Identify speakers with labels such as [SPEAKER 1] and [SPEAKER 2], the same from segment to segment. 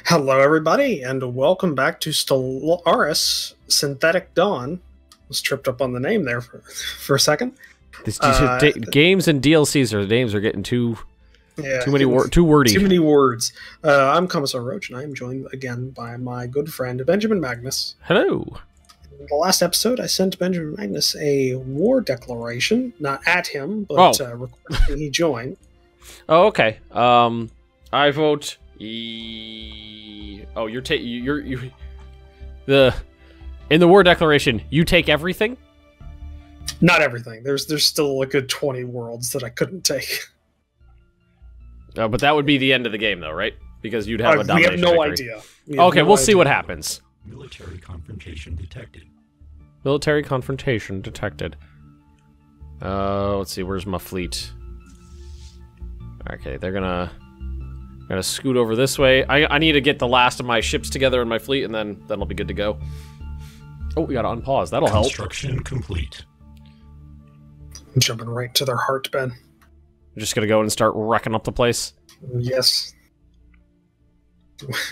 [SPEAKER 1] Hello, everybody, and welcome back to Stellaris Synthetic Dawn. Was tripped up on the name there for a second.
[SPEAKER 2] Games and DLCs the names are getting too wordy.
[SPEAKER 1] Too many words. I'm Commissar Roach, and I am joined again by my good friend Benjamin Magnus.
[SPEAKER 2] Hello.
[SPEAKER 1] In the last episode, I sent Benjamin Magnus a war declaration, not at him, but requesting he join.
[SPEAKER 2] Oh, okay. I vote. Oh, in the war declaration, you take everything?
[SPEAKER 1] Not everything. There's still a good 20 worlds that I couldn't take.
[SPEAKER 2] But that would be the end of the game, though, right? Because you'd have a domination
[SPEAKER 1] We have no
[SPEAKER 2] victory.
[SPEAKER 1] idea.
[SPEAKER 2] Okay, we'll see what happens.
[SPEAKER 3] Military confrontation detected.
[SPEAKER 2] Military confrontation detected. Let's see. Where's my fleet? Okay, they're gonna scoot over this way. I need to get the last of my ships together in my fleet, and then I'll be good to go. Oh, we gotta unpause. That'll help.
[SPEAKER 3] Construction complete.
[SPEAKER 1] I'm jumping right to their heart, Ben.
[SPEAKER 2] I'm just gonna go and start wrecking up the place.
[SPEAKER 1] Yes.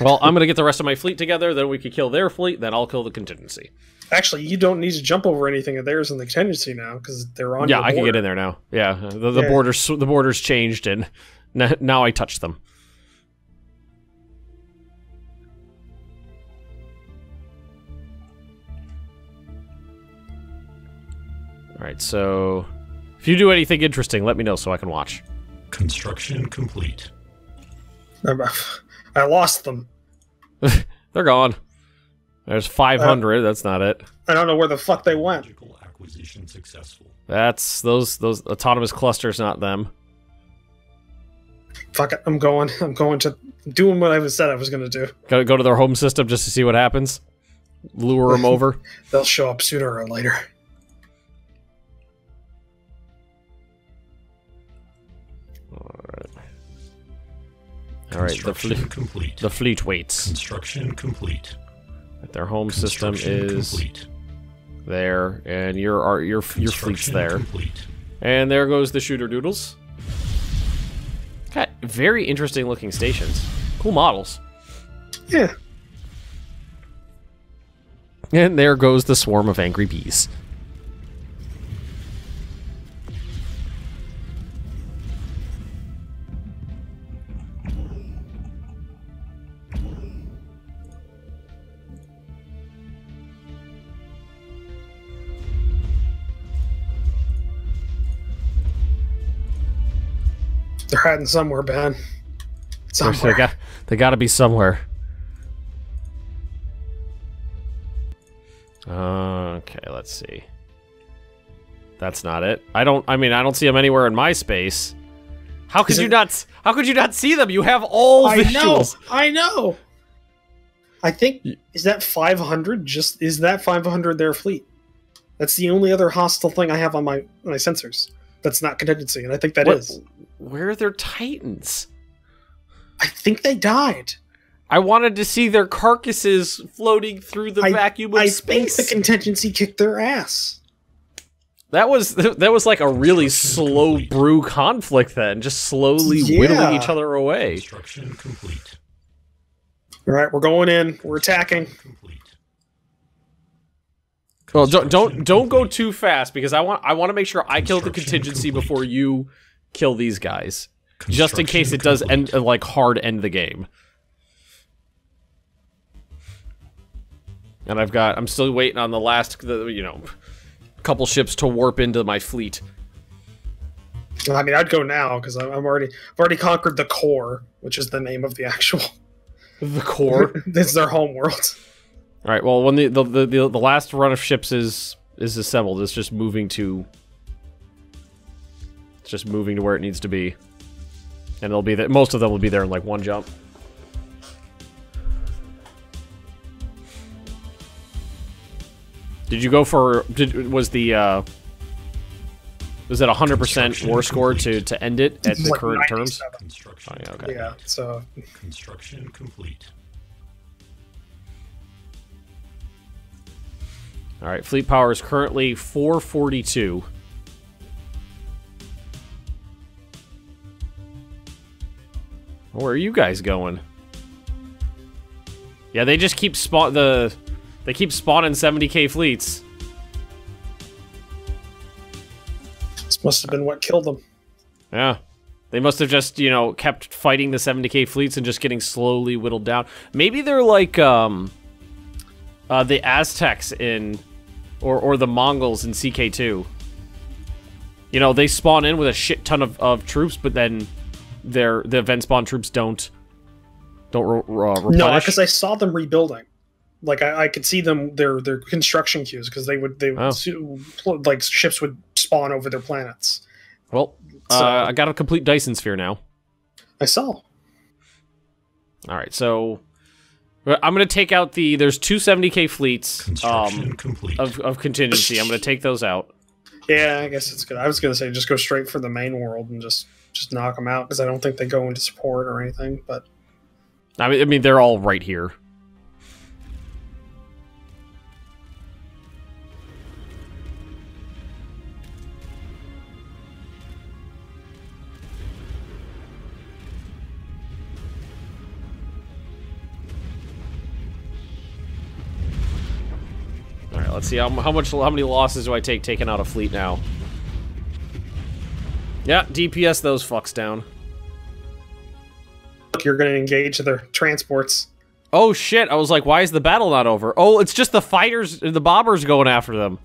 [SPEAKER 2] Well, I'm gonna get the rest of my fleet together, then we could kill their fleet, then I'll kill the contingency.
[SPEAKER 1] Actually, you don't need to jump over anything of theirs in the contingency now, because they're on your
[SPEAKER 2] Yeah, I can
[SPEAKER 1] border.
[SPEAKER 2] get in there now. Yeah, the borders changed, and now I touch them. Alright, so if you do anything interesting, let me know so I can watch.
[SPEAKER 3] Construction complete.
[SPEAKER 1] I lost them.
[SPEAKER 2] They're gone. There's 500, that's not it.
[SPEAKER 1] I don't know where the fuck they went.
[SPEAKER 3] Logical acquisition successful.
[SPEAKER 2] That's those autonomous clusters, not them.
[SPEAKER 1] Fuck it, I'm doing what I said I was going to do.
[SPEAKER 2] Gotta go to their home system just to see what happens. Lure them over.
[SPEAKER 1] They'll show up sooner or later.
[SPEAKER 2] Alright, the fleet waits.
[SPEAKER 3] Construction complete.
[SPEAKER 2] Their home system is
[SPEAKER 3] complete.
[SPEAKER 2] There, and your fleet's there.
[SPEAKER 3] Complete.
[SPEAKER 2] And there goes the shooter doodles. Got very interesting looking stations. Cool models.
[SPEAKER 1] Yeah.
[SPEAKER 2] And there goes the swarm of angry bees.
[SPEAKER 1] They're hiding somewhere, Ben. Somewhere.
[SPEAKER 2] They gotta be somewhere. Okay, let's see. That's not it. I don't see them anywhere in my space. How could you not see them? You have all visuals.
[SPEAKER 1] I know. I think is that 500 their fleet? That's the only other hostile thing I have on my sensors. That's not contingency, and I think that is.
[SPEAKER 2] Where are their Titans?
[SPEAKER 1] I think they died.
[SPEAKER 2] I wanted to see their carcasses floating through the vacuum of space.
[SPEAKER 1] I think the contingency kicked their ass.
[SPEAKER 2] That was like a really slow brew conflict then, just slowly whittling each other away.
[SPEAKER 3] Construction complete.
[SPEAKER 1] All right, we're going in. We're attacking.
[SPEAKER 3] Complete.
[SPEAKER 2] Well, don't go too fast because I want to make sure I kill the contingency before you kill these guys, just in case it does end hard end the game. And I'm still waiting on the last couple ships to warp into my fleet.
[SPEAKER 1] I mean, I'd go now because I've already conquered the core, which is the name of the actual.
[SPEAKER 2] The core.
[SPEAKER 1] This is their home world.
[SPEAKER 2] All right. Well, when the last run of ships is assembled, it's just moving to where it needs to be, and they'll be there. Most of them will be there in like one jump. Did you go for? Was it 100% war score to end it at the
[SPEAKER 1] like
[SPEAKER 2] current terms?
[SPEAKER 3] Construction.
[SPEAKER 2] Oh, yeah, okay.
[SPEAKER 1] Yeah. So.
[SPEAKER 3] Construction complete.
[SPEAKER 2] All right, fleet power is currently 442. Where are you guys going? Yeah, they just keep they keep spawning 70k fleets.
[SPEAKER 1] This must have been what killed them.
[SPEAKER 2] Yeah. They must have just, you know, kept fighting the 70k fleets and just getting slowly whittled down. Maybe they're like the Aztecs in or the Mongols in CK2. You know, they spawn in with a shit ton of troops, but then the event spawn troops don't replenish.
[SPEAKER 1] No, because I saw them rebuilding. Like I could see them their construction queues because like ships would spawn over their planets.
[SPEAKER 2] Well,
[SPEAKER 1] so,
[SPEAKER 2] I got a complete Dyson sphere now.
[SPEAKER 1] I saw.
[SPEAKER 2] All right, so I'm gonna take out there's two 70k fleets of contingency. I'm gonna take those out.
[SPEAKER 1] Yeah, I guess it's good. I was gonna say just go straight for the main world and just knock them out because I don't think they go into support or anything. But
[SPEAKER 2] I mean they're all right here. All right, let's see how many losses do I take taking out a fleet now. Yeah, DPS those fucks down.
[SPEAKER 1] You're going to engage their transports.
[SPEAKER 2] Oh shit! I was like, why is the battle not over? Oh, it's just the fighters, the bobbers going after them.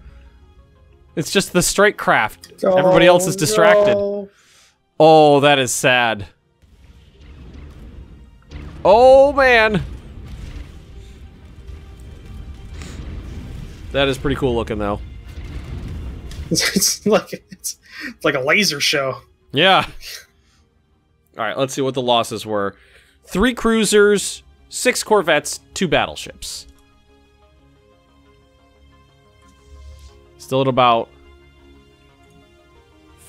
[SPEAKER 2] It's just the strike craft.
[SPEAKER 1] Oh,
[SPEAKER 2] everybody else is distracted.
[SPEAKER 1] No.
[SPEAKER 2] Oh, that is sad. Oh man. That is pretty cool looking, though.
[SPEAKER 1] It's like a laser show.
[SPEAKER 2] Yeah. All right, let's see what the losses were. 3 cruisers, 6 corvettes, 2 battleships. Still at about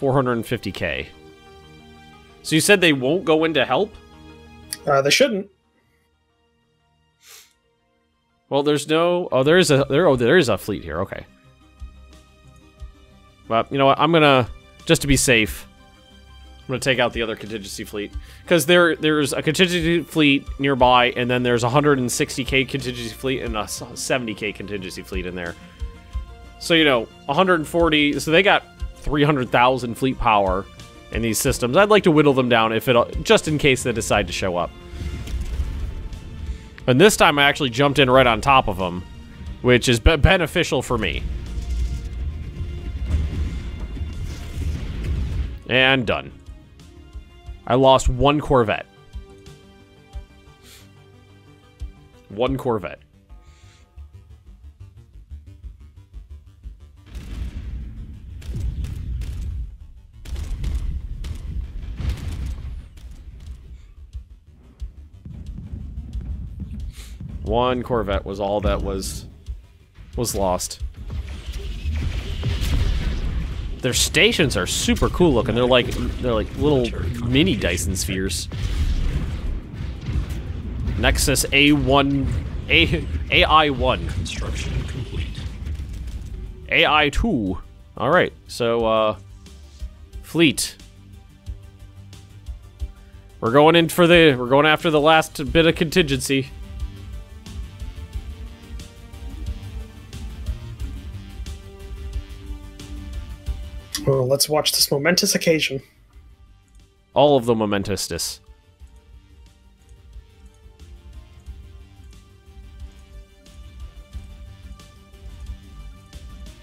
[SPEAKER 2] 450k. So you said they won't go in to help?
[SPEAKER 1] They shouldn't.
[SPEAKER 2] Well, there's no. Oh, there is a fleet here. Okay. But you know what? I'm gonna, just to be safe, I'm gonna take out the other contingency fleet because there's a contingency fleet nearby, and then there's a 160k contingency fleet and a 70k contingency fleet in there. So you know, 140. So they got 300,000 fleet power in these systems. I'd like to whittle them down just in case they decide to show up. And this time I actually jumped in right on top of them, which is beneficial for me. And done. I lost 1 corvette. 1 corvette. One corvette was all that was lost. Their stations are super cool looking. They're like little mini Dyson spheres. Nexus A1 AI1.
[SPEAKER 3] Construction complete.
[SPEAKER 2] AI2. All right. So fleet. We're going after the last bit of contingency.
[SPEAKER 1] Well, let's watch this momentous occasion.
[SPEAKER 2] All of the momentousness.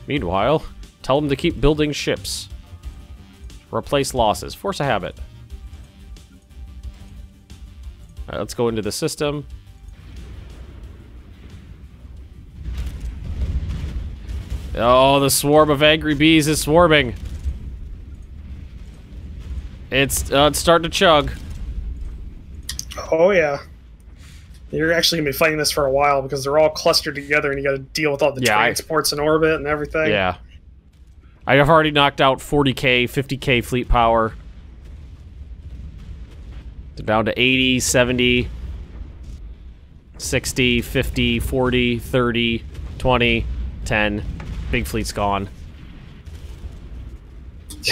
[SPEAKER 2] Meanwhile, tell them to keep building ships. Replace losses. Force a habit. Alright, let's go into the system. Oh, the swarm of angry bees is swarming. It's starting to chug.
[SPEAKER 1] Oh yeah. You're actually gonna be fighting this for a while because they're all clustered together and you gotta deal with all the transports in orbit and everything.
[SPEAKER 2] Yeah. I have already knocked out 40k, 50k fleet power. They're down to 80, 70, 60, 50, 40, 30, 20, 10. Big fleet's gone.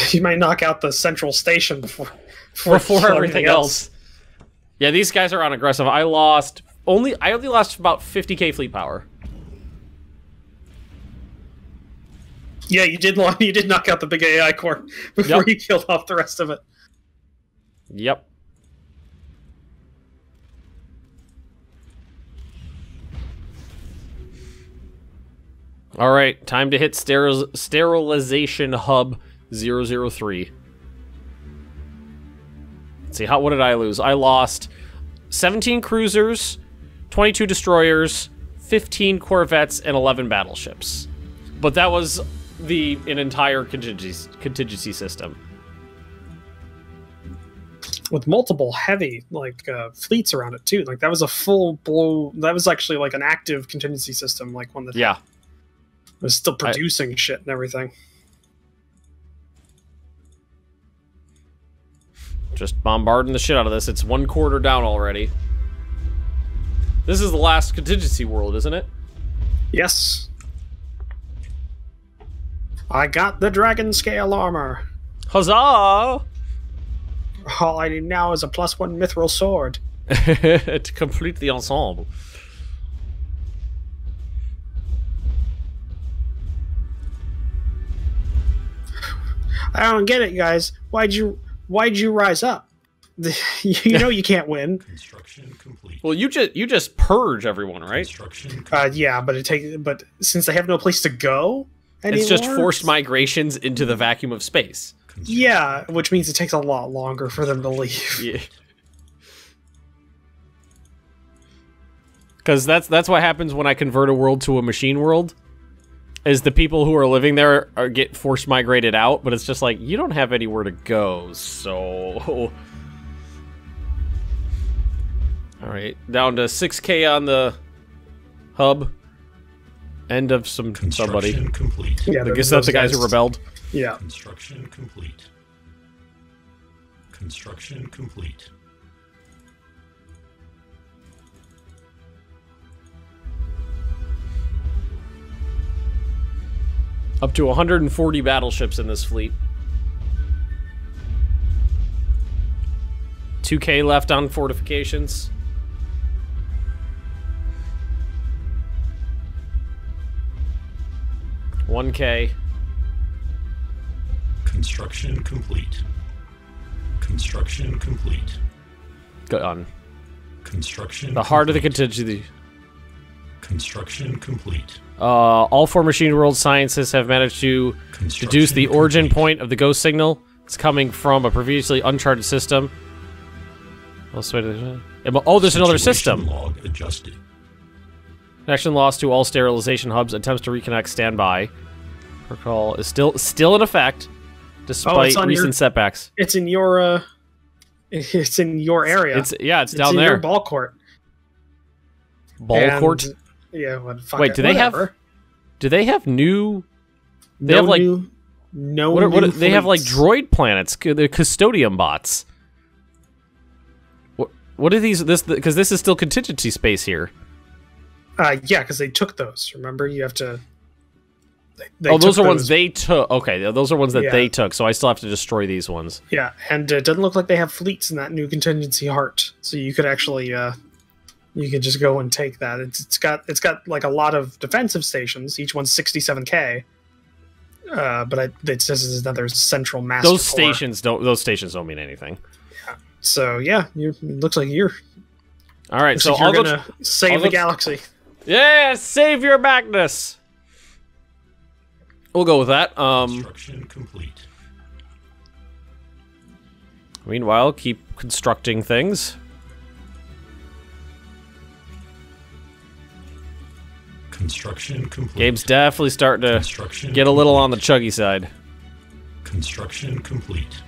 [SPEAKER 1] You might knock out the central station before
[SPEAKER 2] everything else. Yeah, these guys are on aggressive. I lost I only lost about 50k fleet power.
[SPEAKER 1] Yeah, you did knock out the big AI core before you killed off the rest of it.
[SPEAKER 2] Yep. All right, time to hit sterilization hub 003. Let's see, what did I lose? I lost 17 cruisers, 22 destroyers, 15 corvettes, and 11 battleships. But that was an entire contingency system.
[SPEAKER 1] With multiple heavy fleets around it too. Like that was a full blow. That was actually like an active contingency system, like one that was still producing shit and everything.
[SPEAKER 2] Just bombarding the shit out of this. It's 1 quarter down already. This is the last contingency world, isn't it?
[SPEAKER 1] Yes. I got the dragon scale armor.
[SPEAKER 2] Huzzah!
[SPEAKER 1] All I need now is a +1 mithril sword.
[SPEAKER 2] To complete the ensemble.
[SPEAKER 1] I don't get it, guys. Why'd you rise up? You know you can't win.
[SPEAKER 3] Construction complete.
[SPEAKER 2] Well, you just purge everyone, right?
[SPEAKER 3] Construction
[SPEAKER 1] Yeah, but since they have no place to go anymore,
[SPEAKER 2] it's just forced migrations into the vacuum of space.
[SPEAKER 1] Yeah, which means it takes a lot longer for them to leave.
[SPEAKER 2] Yeah. Because that's what happens when I convert a world to a machine world. Is the people who are living there get forced migrated out, but it's just like, you don't have anywhere to go, so... Alright, down to 6k on the hub. End of somebody.
[SPEAKER 3] complete.
[SPEAKER 1] Yeah,
[SPEAKER 2] I guess that's the guys who rebelled.
[SPEAKER 1] Yeah.
[SPEAKER 3] Construction complete. Construction complete.
[SPEAKER 2] Up to 140 battleships in this fleet. 2k left on fortifications. $1K.
[SPEAKER 3] Construction complete. Construction complete.
[SPEAKER 2] Go on.
[SPEAKER 3] Construction.
[SPEAKER 2] The heart of the
[SPEAKER 3] complete.
[SPEAKER 2] contingency.
[SPEAKER 3] Construction complete.
[SPEAKER 2] All 4 machine world scientists have managed to deduce the origin point of the ghost signal. It's coming from a previously uncharted system. Oh, there's another system.
[SPEAKER 3] Log adjusted.
[SPEAKER 2] Connection lost to all sterilization hubs. Attempts to reconnect standby. Protocol is still in effect, despite recent setbacks.
[SPEAKER 1] It's in your area.
[SPEAKER 2] It's down
[SPEAKER 1] in
[SPEAKER 2] there.
[SPEAKER 1] Your ball court.
[SPEAKER 2] Court.
[SPEAKER 1] Yeah.
[SPEAKER 2] Wait, do they have new? They have like
[SPEAKER 1] no.
[SPEAKER 2] What they have like droid planets, the custodian bots. What are these? Because this is still contingency space here.
[SPEAKER 1] Yeah, because they took those. Remember, you have to.
[SPEAKER 2] Those are ones they took. Okay, those are ones that they took. So I still have to destroy these ones.
[SPEAKER 1] Yeah, and it doesn't look like they have fleets in that new contingency heart. So you could actually, you could just go and take that. It's got like a lot of defensive stations. Each one's 67k. But this is another central master.
[SPEAKER 2] Those stations don't mean anything.
[SPEAKER 1] Yeah. So yeah, it looks like you're.
[SPEAKER 2] All right, so
[SPEAKER 1] you're gonna save the galaxy.
[SPEAKER 2] Yeah, save your Magnus. We'll go with that.
[SPEAKER 3] Construction complete.
[SPEAKER 2] Meanwhile, keep constructing things.
[SPEAKER 3] Construction complete.
[SPEAKER 2] Gabe's definitely starting to get a little on the chuggy side.
[SPEAKER 3] Construction complete.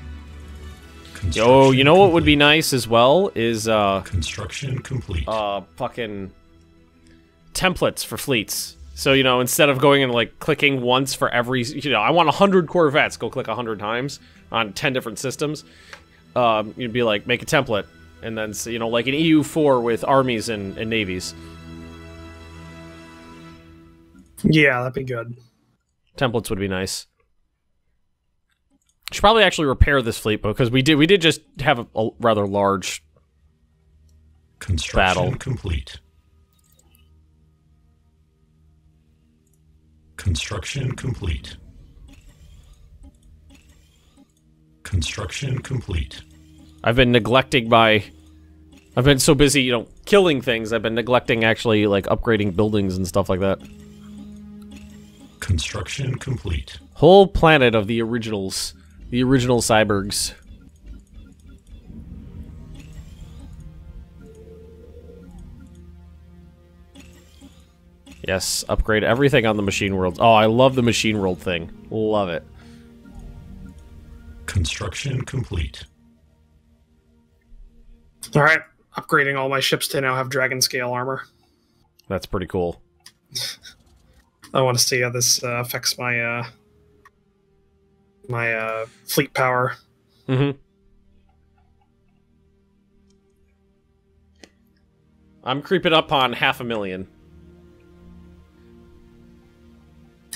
[SPEAKER 2] Yo, you know what would be nice as well is
[SPEAKER 3] construction complete.
[SPEAKER 2] Fucking templates for fleets. So, you know, instead of going and like clicking once for every, I want 100 Corvettes, go click 100 times on 10 different systems. You'd be like, make a template, and then, like an EU4 with armies and navies.
[SPEAKER 1] Yeah, that'd be good.
[SPEAKER 2] Templates would be nice. Should probably actually repair this fleet, because we did just have a rather large
[SPEAKER 3] Construction
[SPEAKER 2] battle.
[SPEAKER 3] complete. Construction complete. Construction complete.
[SPEAKER 2] I've been neglecting I've been so busy, you know, killing things, I've been neglecting actually, like, upgrading buildings and stuff like that.
[SPEAKER 3] Construction complete.
[SPEAKER 2] Whole planet of the originals. The original cyborgs. Yes, upgrade everything on the machine world. Oh, I love the machine world thing. Love it.
[SPEAKER 3] Construction complete.
[SPEAKER 1] Alright, upgrading all my ships to now have dragon scale armor.
[SPEAKER 2] That's pretty cool.
[SPEAKER 1] I want to see how this affects my my fleet power.
[SPEAKER 2] Mm-hmm. I'm creeping up on 500,000.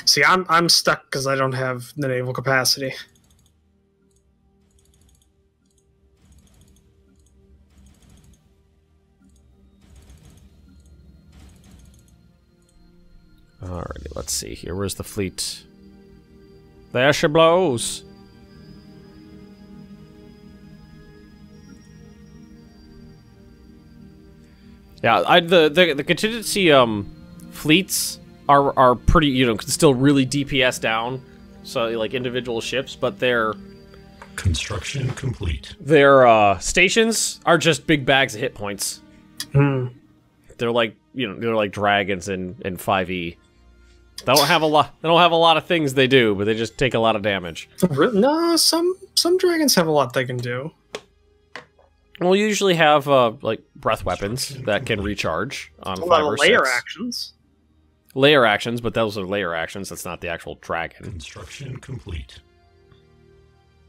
[SPEAKER 1] See, I'm stuck because I don't have the naval capacity.
[SPEAKER 2] Alrighty, let's see here. Where's the fleet? There she blows. Yeah, the contingency fleets are pretty, you know, still really DPS down. So like individual ships, but their
[SPEAKER 3] Construction complete.
[SPEAKER 2] their stations are just big bags of hit points.
[SPEAKER 1] Hmm.
[SPEAKER 2] They're like, you know, they're like dragons in 5e. They don't have a lot. They don't have a lot of things they do, but they just take a lot of damage.
[SPEAKER 1] No, some dragons have a lot they can do.
[SPEAKER 2] We'll usually have like breath weapons that can recharge on
[SPEAKER 1] A lot
[SPEAKER 2] 5 or
[SPEAKER 1] of layer
[SPEAKER 2] 6.
[SPEAKER 1] actions.
[SPEAKER 2] Layer actions, but those are layer actions. That's not the actual dragon.
[SPEAKER 3] Construction complete.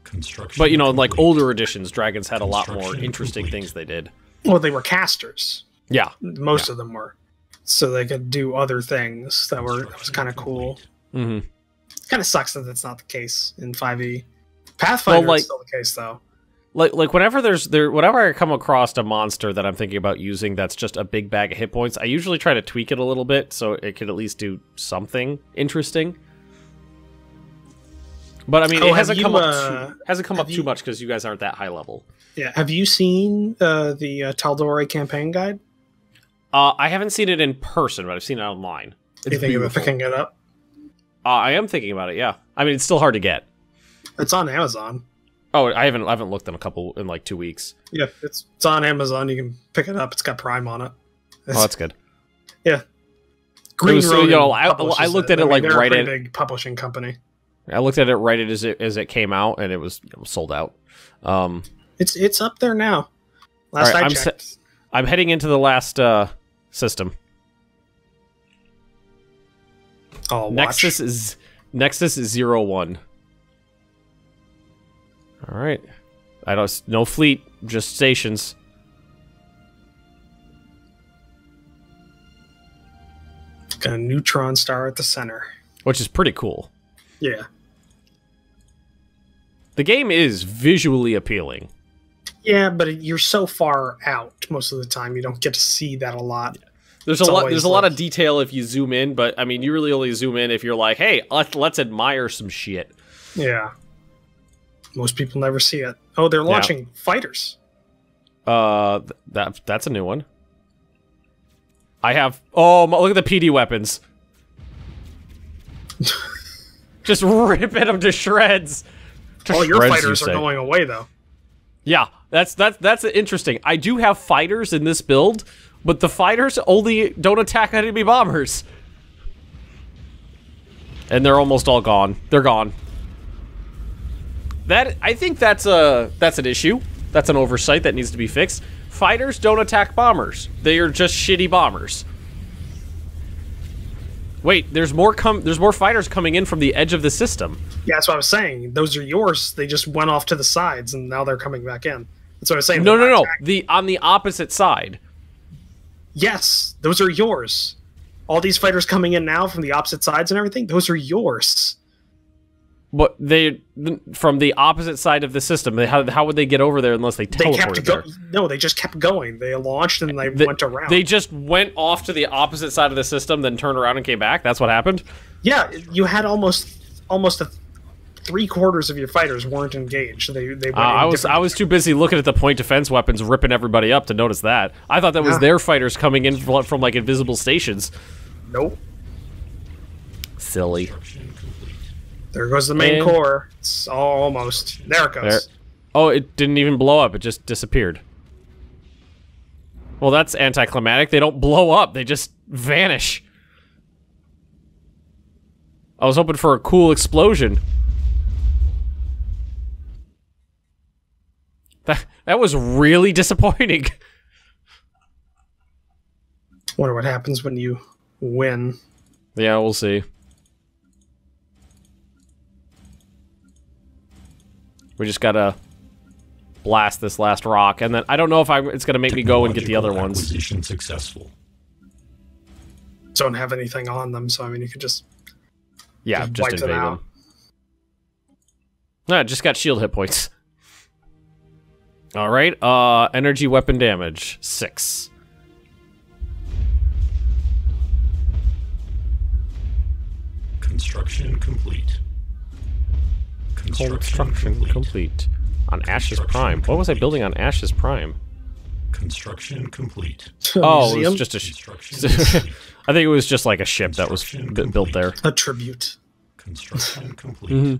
[SPEAKER 3] Construction.
[SPEAKER 2] But you know, in like
[SPEAKER 3] complete.
[SPEAKER 2] older editions, dragons had a lot more
[SPEAKER 3] Construction
[SPEAKER 2] interesting
[SPEAKER 3] complete.
[SPEAKER 2] things they did.
[SPEAKER 1] Well, they were casters.
[SPEAKER 2] Yeah.
[SPEAKER 1] Most of them were, so they could do other things that was kind of cool.
[SPEAKER 2] Mm-hmm.
[SPEAKER 1] Kind of sucks that that's not the case in 5e. Pathfinder
[SPEAKER 2] Well,
[SPEAKER 1] is still the case though.
[SPEAKER 2] Like whenever whenever I come across a monster that I'm thinking about using that's just a big bag of hit points, I usually try to tweak it a little bit so it can at least do something interesting. But I mean, it hasn't come up too much because you guys aren't that high level.
[SPEAKER 1] Yeah, have you seen the Taldore campaign guide?
[SPEAKER 2] I haven't seen it in person, but I've seen it online.
[SPEAKER 1] You think about picking it up?
[SPEAKER 2] I am thinking about it. Yeah, I mean, it's still hard to get.
[SPEAKER 1] It's on Amazon.
[SPEAKER 2] Oh, I haven't looked in like 2 weeks.
[SPEAKER 1] Yeah, it's on Amazon. You can pick it up. It's got Prime on it.
[SPEAKER 2] Oh, that's good.
[SPEAKER 1] Yeah.
[SPEAKER 2] Green Ronin, you know, I
[SPEAKER 1] publishes
[SPEAKER 2] looked at it
[SPEAKER 1] I mean,
[SPEAKER 2] like
[SPEAKER 1] they're
[SPEAKER 2] right
[SPEAKER 1] a
[SPEAKER 2] at
[SPEAKER 1] pretty big publishing company.
[SPEAKER 2] I looked at it right as it came out, and it was sold out.
[SPEAKER 1] It's up there now. Last
[SPEAKER 2] All right,
[SPEAKER 1] I checked.
[SPEAKER 2] I'm heading into the last system.
[SPEAKER 1] Oh, watch.
[SPEAKER 2] Nexus is 01. All right. No fleet, just stations.
[SPEAKER 1] Got a neutron star at the center.
[SPEAKER 2] Which is pretty cool.
[SPEAKER 1] Yeah.
[SPEAKER 2] The game is visually appealing.
[SPEAKER 1] Yeah, but you're so far out most of the time, you don't get to see that a lot.
[SPEAKER 2] There's a lot of detail if you zoom in, but I mean, you really only zoom in if you're like, hey, let's admire some shit.
[SPEAKER 1] Yeah. Most people never see it. Oh, they're launching fighters.
[SPEAKER 2] That's a new one. I have. Oh, look at the PD weapons. Just ripping them to shreds.
[SPEAKER 1] All your fighters are going away, though.
[SPEAKER 2] Yeah, that's interesting. I do have fighters in this build, but the fighters only don't attack enemy bombers. And they're almost all gone. They're gone. I think that's an issue. That's an oversight that needs to be fixed. Fighters don't attack bombers. They are just shitty bombers. Wait, there's more fighters coming in from the edge of the system.
[SPEAKER 1] Yeah, that's what I was saying. Those are yours. They just went off to the sides, and now they're coming back in. That's what I was saying.
[SPEAKER 2] No. On the opposite side.
[SPEAKER 1] Yes, those are yours. All these fighters coming in now from the opposite sides and everything, those are yours.
[SPEAKER 2] But from the opposite side of the system, how would they get over there unless they teleported there?
[SPEAKER 1] No, they just kept going. They launched and they went around.
[SPEAKER 2] They just went off to the opposite side of the system, then turned around and came back? That's what happened?
[SPEAKER 1] Yeah, you had almost a 3/4 of your fighters weren't engaged. They went
[SPEAKER 2] I was too busy looking at the point defense weapons ripping everybody up to notice that. I thought that was their fighters coming in from like invisible stations.
[SPEAKER 1] Nope.
[SPEAKER 2] Silly.
[SPEAKER 1] There goes the main core. It's almost there. It goes.
[SPEAKER 2] There. Oh, it didn't even blow up. It just disappeared. Well, that's anticlimactic. They don't blow up. They just vanish. I was hoping for a cool explosion. That was really disappointing.
[SPEAKER 1] Wonder what happens when you win.
[SPEAKER 2] Yeah, we'll see. We just gotta blast this last rock, and then I don't know if it's gonna make me go and get the other ones.
[SPEAKER 3] Acquisition successful.
[SPEAKER 1] Don't have anything on them, so I mean you could just
[SPEAKER 2] just
[SPEAKER 1] wipe
[SPEAKER 2] invade
[SPEAKER 1] them out.
[SPEAKER 2] them. No, just got shield hit points. All right, energy weapon damage 6.
[SPEAKER 3] Construction complete.
[SPEAKER 2] Construction complete. On Ash's Prime. What was I building on Ash's Prime?
[SPEAKER 3] Construction complete.
[SPEAKER 2] Oh, it was just a
[SPEAKER 3] Construction
[SPEAKER 2] I think it was just like a ship that was built there.
[SPEAKER 1] A tribute.
[SPEAKER 3] Construction complete.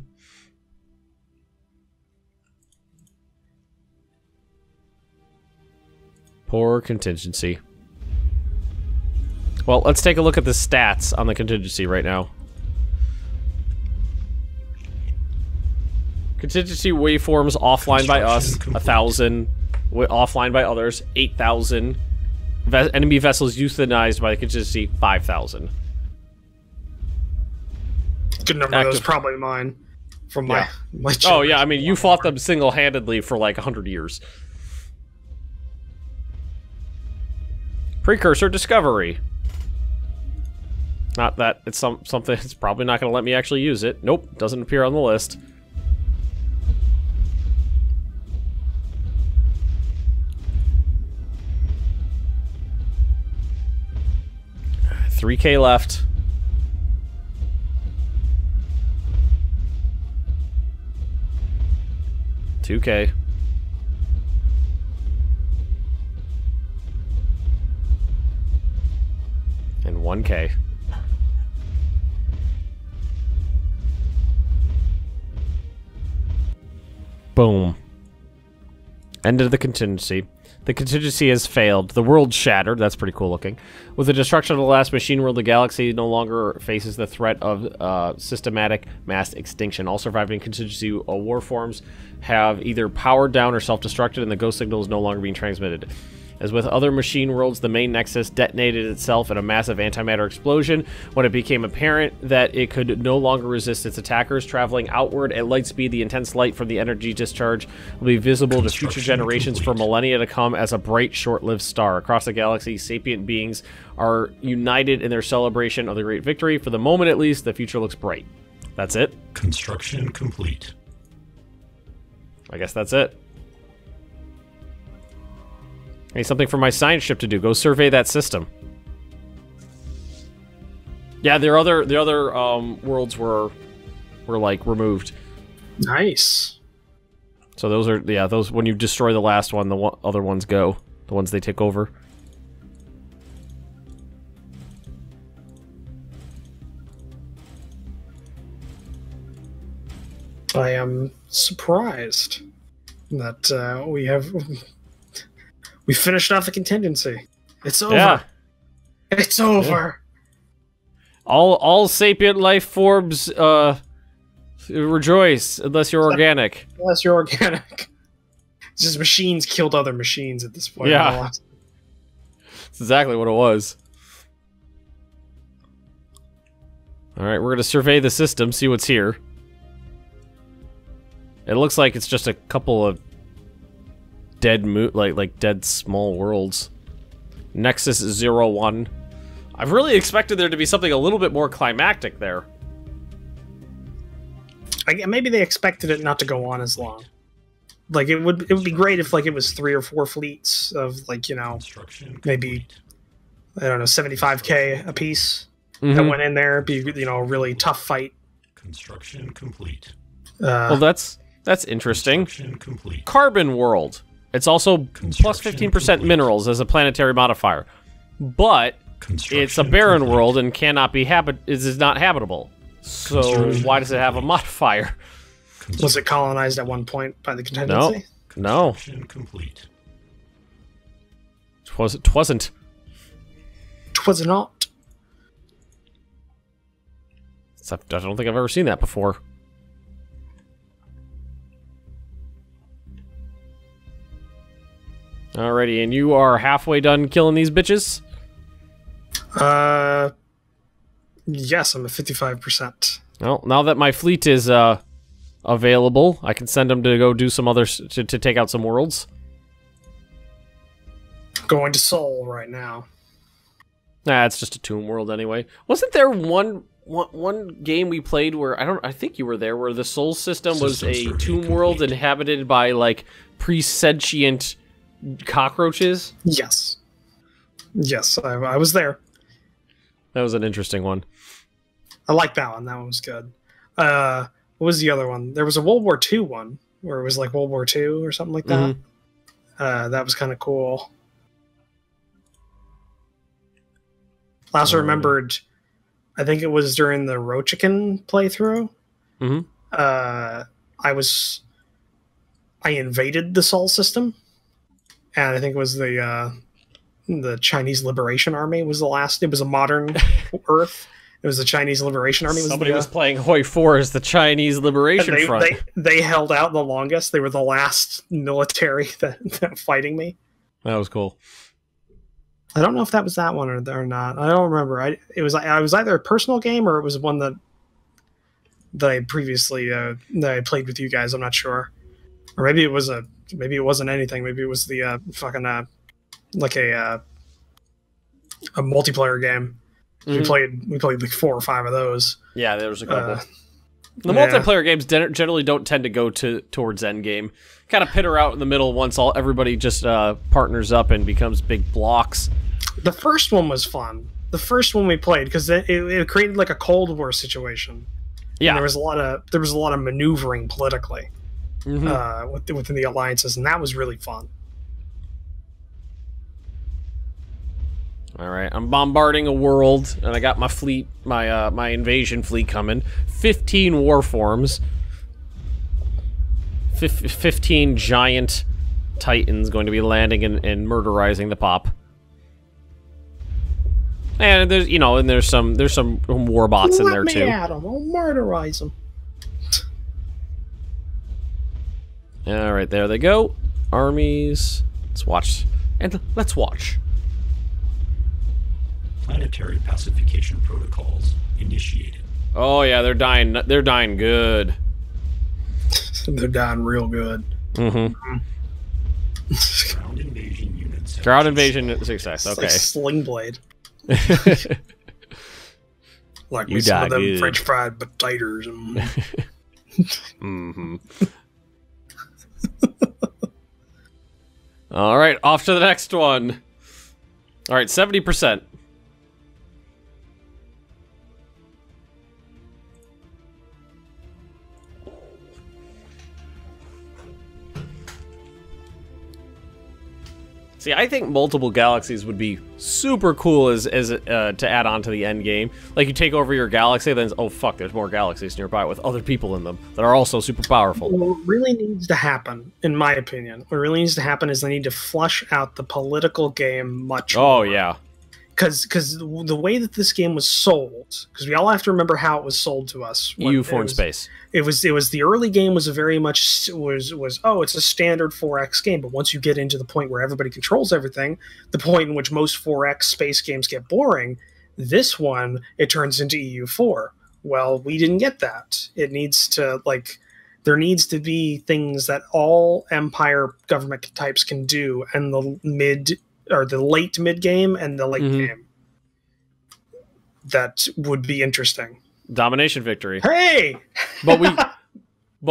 [SPEAKER 2] Poor contingency. Well, let's take a look at the stats on the contingency right now. Contingency waveforms offline by us, 1,000. Offline by others, 8,000. Enemy vessels euthanized by the contingency, 5,000.
[SPEAKER 1] Good number of those, probably mine. From my
[SPEAKER 2] Oh yeah, I mean, you fought them single-handedly for like 100 years. Precursor discovery. Not that it's something it's probably not going to let me actually use it. Nope, doesn't appear on the list. $3K left. $2K. And $1K. Boom. End of the contingency. The contingency has failed. The world shattered. That's pretty cool looking. With the destruction of the last machine world, the galaxy no longer faces the threat of systematic mass extinction. All surviving contingency war forms have either powered down or self-destructed, and the ghost signal is no longer being transmitted. As with other machine worlds, the main nexus detonated itself in a massive antimatter explosion when it became apparent that it could no longer resist its attackers. Traveling outward at light speed, the intense light from the energy discharge will be visible to future generations for millennia to come as a bright, short-lived star. Across the galaxy, sapient beings are united in their celebration of the great victory. For the moment, at least, the future looks bright. That's it?
[SPEAKER 3] Construction complete.
[SPEAKER 2] I guess that's it. I need something for my science ship to do. Go survey that system. Yeah, the other worlds were like removed.
[SPEAKER 1] Nice.
[SPEAKER 2] So those are those when you destroy the last one, the other ones go. The ones they take over.
[SPEAKER 1] I am surprised that we finished off the contingency. It's over.
[SPEAKER 2] Yeah.
[SPEAKER 1] It's over.
[SPEAKER 2] Yeah. All sapient life forms rejoice unless you're organic.
[SPEAKER 1] Unless you're organic. It's just machines killed other machines at this point.
[SPEAKER 2] Yeah. That's exactly what it was. Alright, we're going to survey the system, see what's here. It looks like it's just a couple of dead like dead small worlds. Nexus 01. I really expected there to be something a little bit more climactic there.
[SPEAKER 1] Maybe they expected it not to go on as long. Like it would be great if like it was 3 or 4 fleets of like, you know, maybe I don't know, 75K a piece. that went in there. Be a really tough fight.
[SPEAKER 3] Construction complete.
[SPEAKER 2] Well, that's interesting.
[SPEAKER 3] Construction complete.
[SPEAKER 2] Carbon world. It's also plus 15% minerals as a planetary modifier, but it's a barren world and cannot be is not habitable. So why does it have a modifier?
[SPEAKER 1] Was it colonized at one point by the contingency?
[SPEAKER 2] No.
[SPEAKER 3] Construction complete.
[SPEAKER 2] It wasn't.
[SPEAKER 1] 'Twas not.
[SPEAKER 2] I don't think I've ever seen that before. Alrighty, and you are halfway done killing these bitches?
[SPEAKER 1] Yes, I'm at 55%.
[SPEAKER 2] Well, now that my fleet is available, I can send them to go do some others to take out some worlds.
[SPEAKER 1] Going to Sol right now.
[SPEAKER 2] Nah, it's just a tomb world anyway. Wasn't there one game we played where I think you were there, where the Sol system was a tomb world inhabited by like pre-sentient cockroaches?
[SPEAKER 1] Yes. Yes, I was there.
[SPEAKER 2] That was an interesting one.
[SPEAKER 1] I like that one. That one was good. What was the other one? There was a World War II one where it was like World War II or something like that. That was kind of cool. I also remembered, I think it was during the Rochikin playthrough. I invaded the Sol system, and I think it was the Chinese Liberation Army was the last. It was a modern Earth. It was the Chinese Liberation Army.
[SPEAKER 2] Somebody was playing Hoi 4 as the Chinese Liberation Front.
[SPEAKER 1] They held out the longest. They were the last military that fighting me.
[SPEAKER 2] That was cool.
[SPEAKER 1] I don't know if that was that one or not. I don't remember. I was either a personal game or it was one that I previously that I played with you guys. I'm not sure. Or maybe it wasn't anything. Maybe it was the fucking like a multiplayer game. We played like 4 or 5 of those.
[SPEAKER 2] Yeah, there was a couple. The multiplayer games generally don't tend to go towards endgame. Kind of pitter out in the middle once everybody just partners up and becomes big blocks.
[SPEAKER 1] The first one was fun. The first one we played because it created like a Cold War situation. Yeah, and there was a lot of maneuvering politically within the alliances, and that was really fun.
[SPEAKER 2] All right, I'm bombarding a world, and I got my fleet, my invasion fleet coming. 15 warforms. 15 giant titans going to be landing and murderizing the pop. And there's some warbots in there too.
[SPEAKER 1] Let me at them. I'll murderize them.
[SPEAKER 2] All right, there they go. Armies. Let's watch. And let's watch.
[SPEAKER 3] Planetary pacification protocols initiated.
[SPEAKER 2] Oh yeah, they're dying. They're dying good.
[SPEAKER 1] They're dying real good.
[SPEAKER 3] Ground invasion units.
[SPEAKER 2] Ground invasion success. Okay.
[SPEAKER 1] Like Sling Blade. Like
[SPEAKER 2] you
[SPEAKER 1] some of them
[SPEAKER 2] good.
[SPEAKER 1] French fried potatoes.
[SPEAKER 2] All right, off to the next one. All right, 70%. See, I think multiple galaxies would be super cool as to add on to the end game. Like, you take over your galaxy, then, oh fuck, there's more galaxies nearby with other people in them that are also super powerful.
[SPEAKER 1] What really needs to happen, in my opinion, what really needs to happen is they need to flush out the political game much more.
[SPEAKER 2] Oh, yeah.
[SPEAKER 1] Because the way that this game was sold, because we all have to remember how it was sold to us.
[SPEAKER 2] EU foreign space.
[SPEAKER 1] It was the early game was a very much was it's a standard 4X game, but once you get into the point where everybody controls everything, the point in which most 4X space games get boring, this one it turns into EU4. Well, we didn't get that. It needs to there needs to be things that all Empire government types can do, and the late mid game and the late game. That would be interesting.
[SPEAKER 2] Domination victory.
[SPEAKER 1] Hey,
[SPEAKER 2] but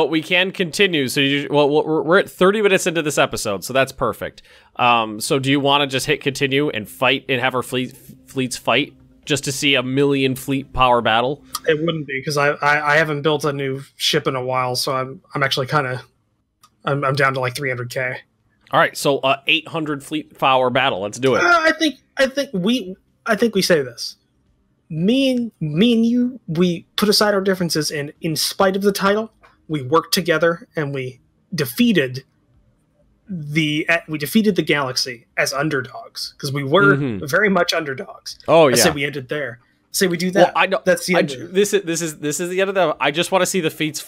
[SPEAKER 2] we can continue. So we're at 30 minutes into this episode, so that's perfect. So do you want to just hit continue and fight and have our fleets fight just to see a million fleet power battle?
[SPEAKER 1] It wouldn't be, because I haven't built a new ship in a while, so I'm actually kind of I'm down to like 300k.
[SPEAKER 2] All right, so 800 fleet power battle. Let's do it.
[SPEAKER 1] I think we say this. Me and you, we put aside our differences, and in spite of the title, we worked together and we defeated the galaxy as underdogs, because we were very much underdogs.
[SPEAKER 2] Oh yeah.
[SPEAKER 1] I say we ended there. Say we do that.
[SPEAKER 2] Well, I know
[SPEAKER 1] that's the end.
[SPEAKER 2] This is the end of the. I just want to see the fleets.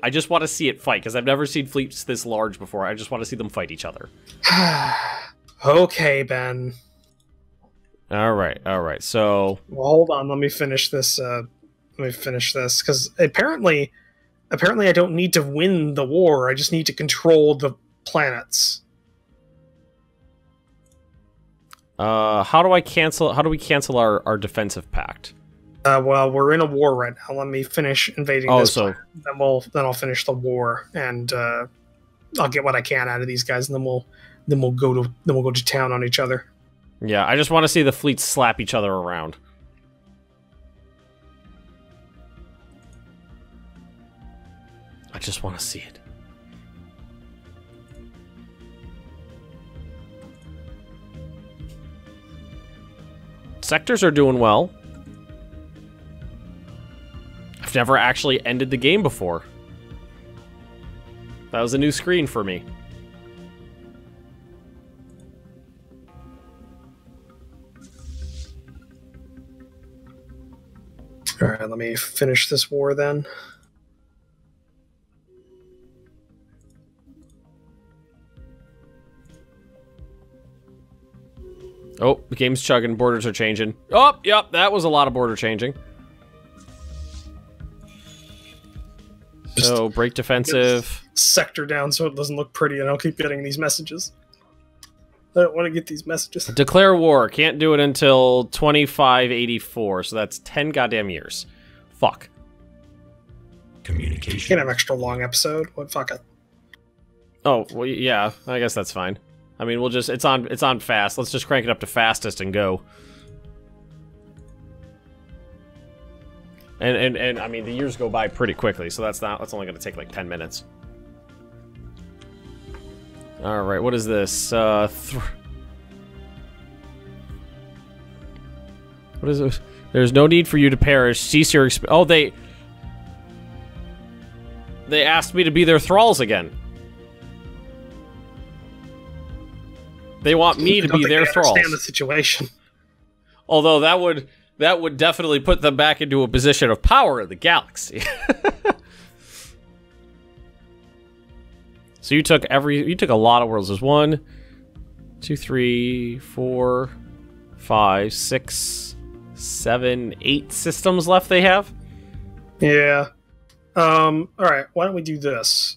[SPEAKER 2] I just want to see it fight, because I've never seen fleets this large before. I just want to see them fight each other.
[SPEAKER 1] Okay, Ben.
[SPEAKER 2] All right. So,
[SPEAKER 1] well, hold on. Let me finish this. Because apparently, I don't need to win the war. I just need to control the planets.
[SPEAKER 2] how do we cancel our defensive pact?
[SPEAKER 1] Well, we're in a war right now. Let me finish invading this
[SPEAKER 2] so
[SPEAKER 1] planet. Then I'll finish the war, and I'll get what I can out of these guys, and then we'll go to town on each other.
[SPEAKER 2] Yeah, I just want to see the fleets slap each other around. I just want to see it. Sectors are doing well. I've never actually ended the game before. That was a new screen for me.
[SPEAKER 1] Alright, let me finish this war then.
[SPEAKER 2] Oh, the game's chugging. Borders are changing. Oh, yep, that was a lot of border changing. So, break defensive.
[SPEAKER 1] Sector down so it doesn't look pretty, and I'll keep getting these messages. I don't want to get these messages.
[SPEAKER 2] Declare war. Can't do it until 2584, so that's 10 goddamn years. Fuck.
[SPEAKER 3] Communication.
[SPEAKER 1] Can't have extra long episode. What? Fuck it.
[SPEAKER 2] Oh, well, yeah, I guess that's fine. I mean, we'll just, it's on fast. Let's just crank it up to fastest and go. And I mean, the years go by pretty quickly, so that's only going to take like 10 minutes. All right, what is this? What is this? There's no need for you to perish. Cease your oh, they asked me to be their thralls again. They want me to be their thralls. I
[SPEAKER 1] understand the situation.
[SPEAKER 2] Although that would definitely put them back into a position of power in the galaxy. So you took a lot of worlds. There's 1, 2, 3, 4, 5, 6, 7, 8 systems left they have.
[SPEAKER 1] Yeah. All right. Why don't we do this?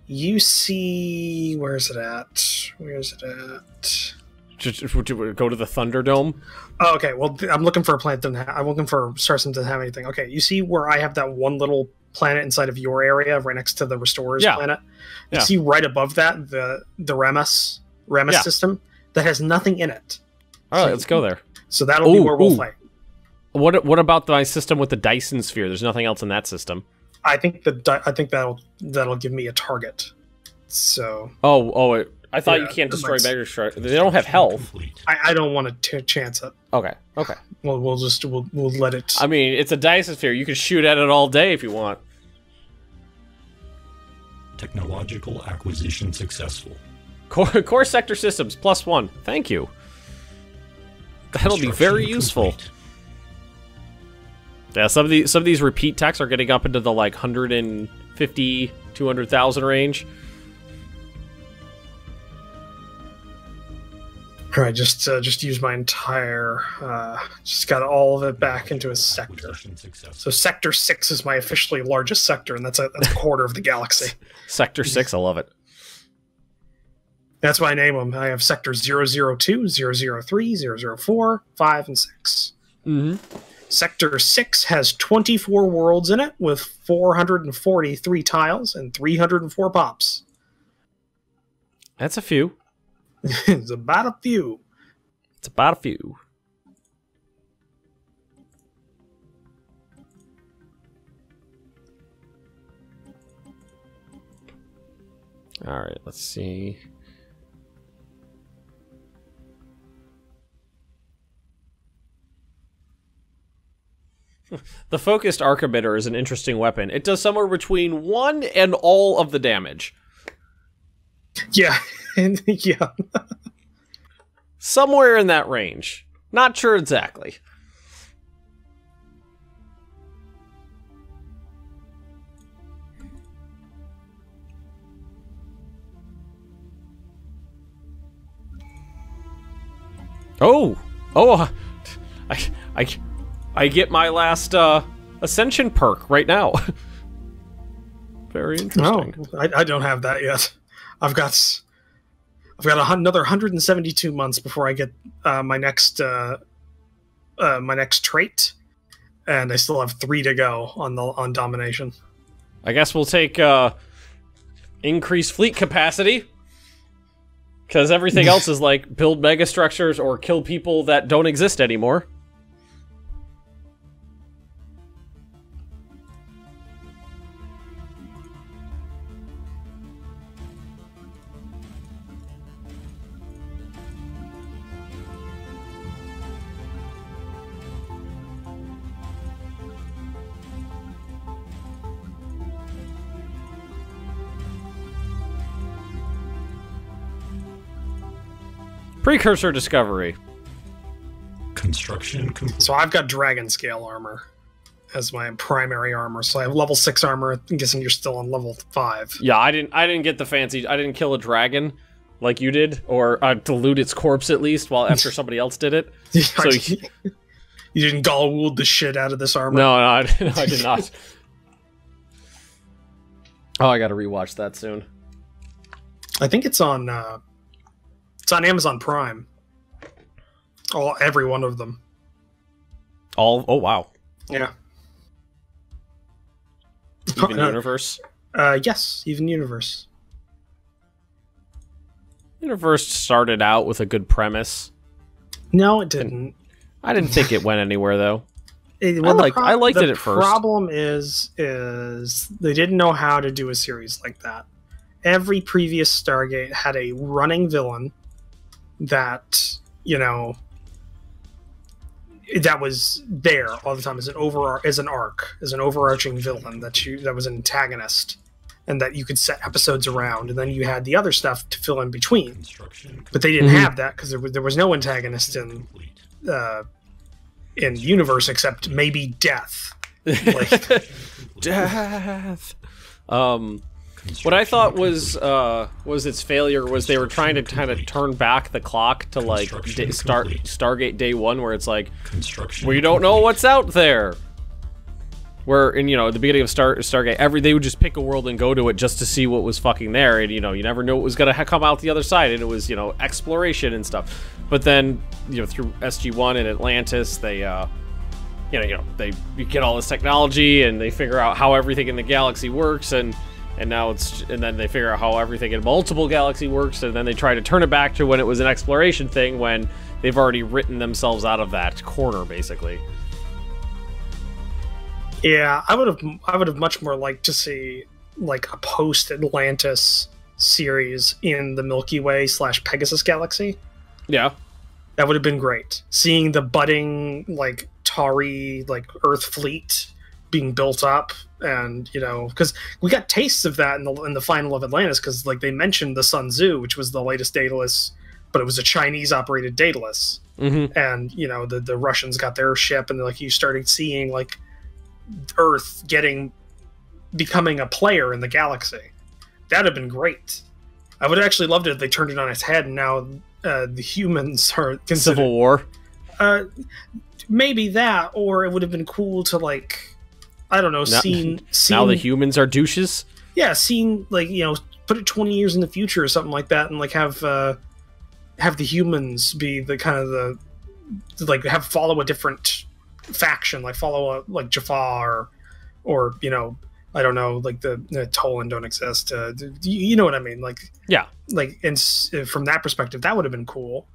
[SPEAKER 1] You see, where's it at?
[SPEAKER 2] Just go to the Thunderdome.
[SPEAKER 1] Oh, okay. Well, I'm looking for a planet. I'm looking for Star System doesn't have anything. Okay. You see where I have that one little planet inside of your area, right next to the Restorers planet. You see right above that the Remus system that has nothing in it.
[SPEAKER 2] All right, let's go there.
[SPEAKER 1] So that'll be where we'll fight.
[SPEAKER 2] What about my system with the Dyson sphere? There's nothing else in that system.
[SPEAKER 1] I think that'll give me a target. So.
[SPEAKER 2] I thought you can't destroy Magnus. They don't have health.
[SPEAKER 1] I don't want to chance it.
[SPEAKER 2] Okay.
[SPEAKER 1] Well, we'll let it.
[SPEAKER 2] I mean, it's a Dyson sphere. You can shoot at it all day if you want.
[SPEAKER 3] Technological acquisition successful.
[SPEAKER 2] Core sector systems +1. Thank you. That'll be very useful.
[SPEAKER 3] Complete.
[SPEAKER 2] Yeah, some of these repeat techs are getting up into the like 150, 200,000 range.
[SPEAKER 1] All right, just use my entire, just got all of it back into a sector. So Sector 6 is my officially largest sector, and that's a quarter of the galaxy.
[SPEAKER 2] Sector 6, I love it.
[SPEAKER 1] That's why I name them. I have Sector 002, 003, 004, 5, and 6.
[SPEAKER 2] Mm-hmm.
[SPEAKER 1] Sector 6 has 24 worlds in it, with 443 tiles and 304 pops.
[SPEAKER 2] That's a few.
[SPEAKER 1] It's about a few.
[SPEAKER 2] It's about a few. All right, let's see. The focused arc emitter is an interesting weapon. It does somewhere between 1 and all of the damage.
[SPEAKER 1] Yeah, yeah.
[SPEAKER 2] Somewhere in that range. Not sure exactly. Oh, I get my last ascension perk right now. Very interesting.
[SPEAKER 1] Oh, I don't have that yet. I've got another 172 months before I get my next trait, and I still have 3 to go on domination.
[SPEAKER 2] I guess we'll take increased fleet capacity. Because everything else is like build megastructures or kill people that don't exist anymore. Precursor discovery.
[SPEAKER 3] Construction complete.
[SPEAKER 1] So I've got dragon scale armor as my primary armor. So I have level 6 armor. I'm guessing you're still on level 5.
[SPEAKER 2] Yeah, I didn't get the fancy. I didn't kill a dragon like you did, or to loot its corpse at least, while after somebody else did it. So
[SPEAKER 1] you didn't Galwood the shit out of this armor.
[SPEAKER 2] No, I did not. Oh, I got to rewatch that soon.
[SPEAKER 1] I think it's on Amazon Prime. Every one of them.
[SPEAKER 2] Oh wow.
[SPEAKER 1] Yeah.
[SPEAKER 2] Even Universe?
[SPEAKER 1] Yes, even Universe.
[SPEAKER 2] Universe started out with a good premise.
[SPEAKER 1] No, it didn't.
[SPEAKER 2] I didn't think it went anywhere though.
[SPEAKER 1] I
[SPEAKER 2] liked it at first.
[SPEAKER 1] The problem is they didn't know how to do a series like that. Every previous Stargate had a running villain that, that was there all the time as an overarching villain that was an antagonist, and that you could set episodes around, and then you had the other stuff to fill in between. But they didn't have that because there was no antagonist in Universe except maybe Death.
[SPEAKER 2] Death. What I thought was its failure was they were trying to kind of turn back the clock to like Stargate Day 1, where it's like we don't know what's out there. Where in at the beginning of Stargate, they would just pick a world and go to it just to see what was fucking there, and you never knew what was gonna come out the other side, and it was exploration and stuff. But then through SG-1 and Atlantis, they they get all this technology and they figure out how everything in the galaxy works, and then they figure out how everything in multiple galaxy works, and then they try to turn it back to when it was an exploration thing, when they've already written themselves out of that corner, basically.
[SPEAKER 1] Yeah, I would have much more liked to see like a post-Atlantis series in the Milky Way / Pegasus galaxy.
[SPEAKER 2] Yeah,
[SPEAKER 1] that would have been great. Seeing the budding like Tari Earth fleet being built up, and because we got tastes of that in the final of Atlantis, because they mentioned the Sun Tzu, which was the latest Daedalus, but it was a Chinese operated Daedalus. And the Russians got their ship, and you started seeing Earth becoming a player in the galaxy. That'd have been great. I would have actually loved it if they turned it on its head, and now the humans are considered
[SPEAKER 2] Civil War.
[SPEAKER 1] Maybe that, or it would have been cool to I don't know,
[SPEAKER 2] now the humans are douches?
[SPEAKER 1] Yeah, put it 20 years in the future or something like that, and have the humans be the kind of follow a different faction, follow Jafar, or I don't know, the Tolan don't exist. You know what I mean?
[SPEAKER 2] Yeah.
[SPEAKER 1] And from that perspective, that would have been cool.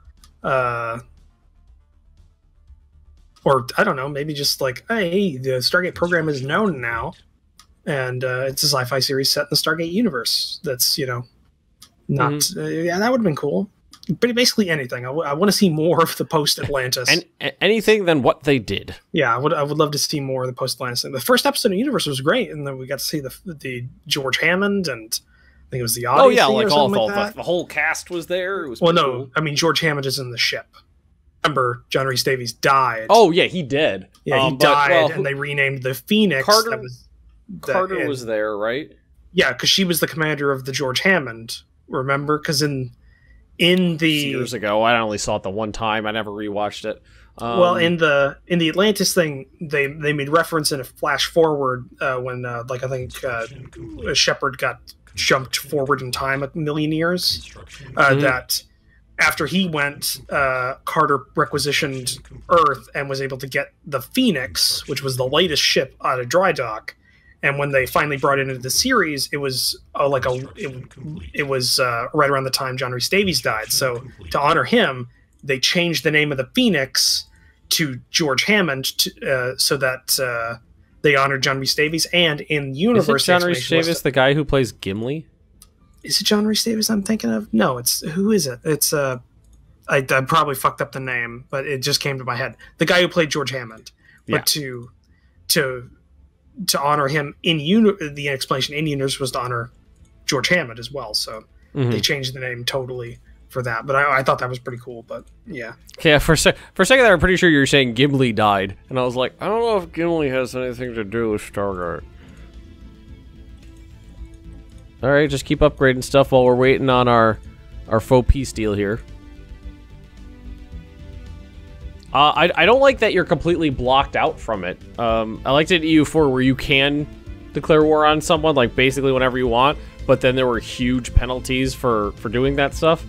[SPEAKER 1] Or, I don't know, maybe just hey, the Stargate program is known now, and it's a sci-fi series set in the Stargate universe that's, Not, yeah, that would have been cool. But basically anything. I want to see more of the post-Atlantis.
[SPEAKER 2] And anything than what they did.
[SPEAKER 1] Yeah, I would love to see more of the post-Atlantis thing. The first episode of the universe was great, and then we got to see the George Hammond, and I think it was the Odyssey.
[SPEAKER 2] Oh yeah, like all
[SPEAKER 1] like
[SPEAKER 2] the whole cast was there. It was
[SPEAKER 1] cool. I mean George Hammond is in the ship. Remember, John Rhys Davies died.
[SPEAKER 2] Oh yeah, he did.
[SPEAKER 1] Yeah, he died, and they renamed the Phoenix.
[SPEAKER 2] Carter was there, right?
[SPEAKER 1] Yeah, because she was the commander of the George Hammond. Remember, because in the
[SPEAKER 2] years ago, I only saw it the one time. I never rewatched it.
[SPEAKER 1] Well, in the Atlantis thing, they made reference in a flash forward when I think Shepard got jumped forward in time 1 million years. That after he went, Carter requisitioned Earth and was able to get the Phoenix, which was the latest ship out of dry dock. And when they finally brought it into the series, it was right around the time John Rhys Davies died. So to honor him, they changed the name of the Phoenix to George Hammond so that they honored John Rhys Davies. And in universe,
[SPEAKER 2] is it John Rhys Davies the guy who plays Gimli?
[SPEAKER 1] Is it John Rhys Davies I'm thinking of? No, who is it? It's I probably fucked up the name, but it just came to my head. The guy who played George Hammond. But to honor him the explanation in universe was to honor George Hammond as well. So they changed the name totally for that. But I thought that was pretty cool. But yeah.
[SPEAKER 2] Okay, for a second there, I'm pretty sure you were saying Gimli died, and I was like, I don't know if Gimli has anything to do with Stargate. All right, just keep upgrading stuff while we're waiting on our faux peace deal here. I don't like that you're completely blocked out from it. I liked it in EU4 where you can declare war on someone, like, basically whenever you want, but then there were huge penalties for doing that stuff.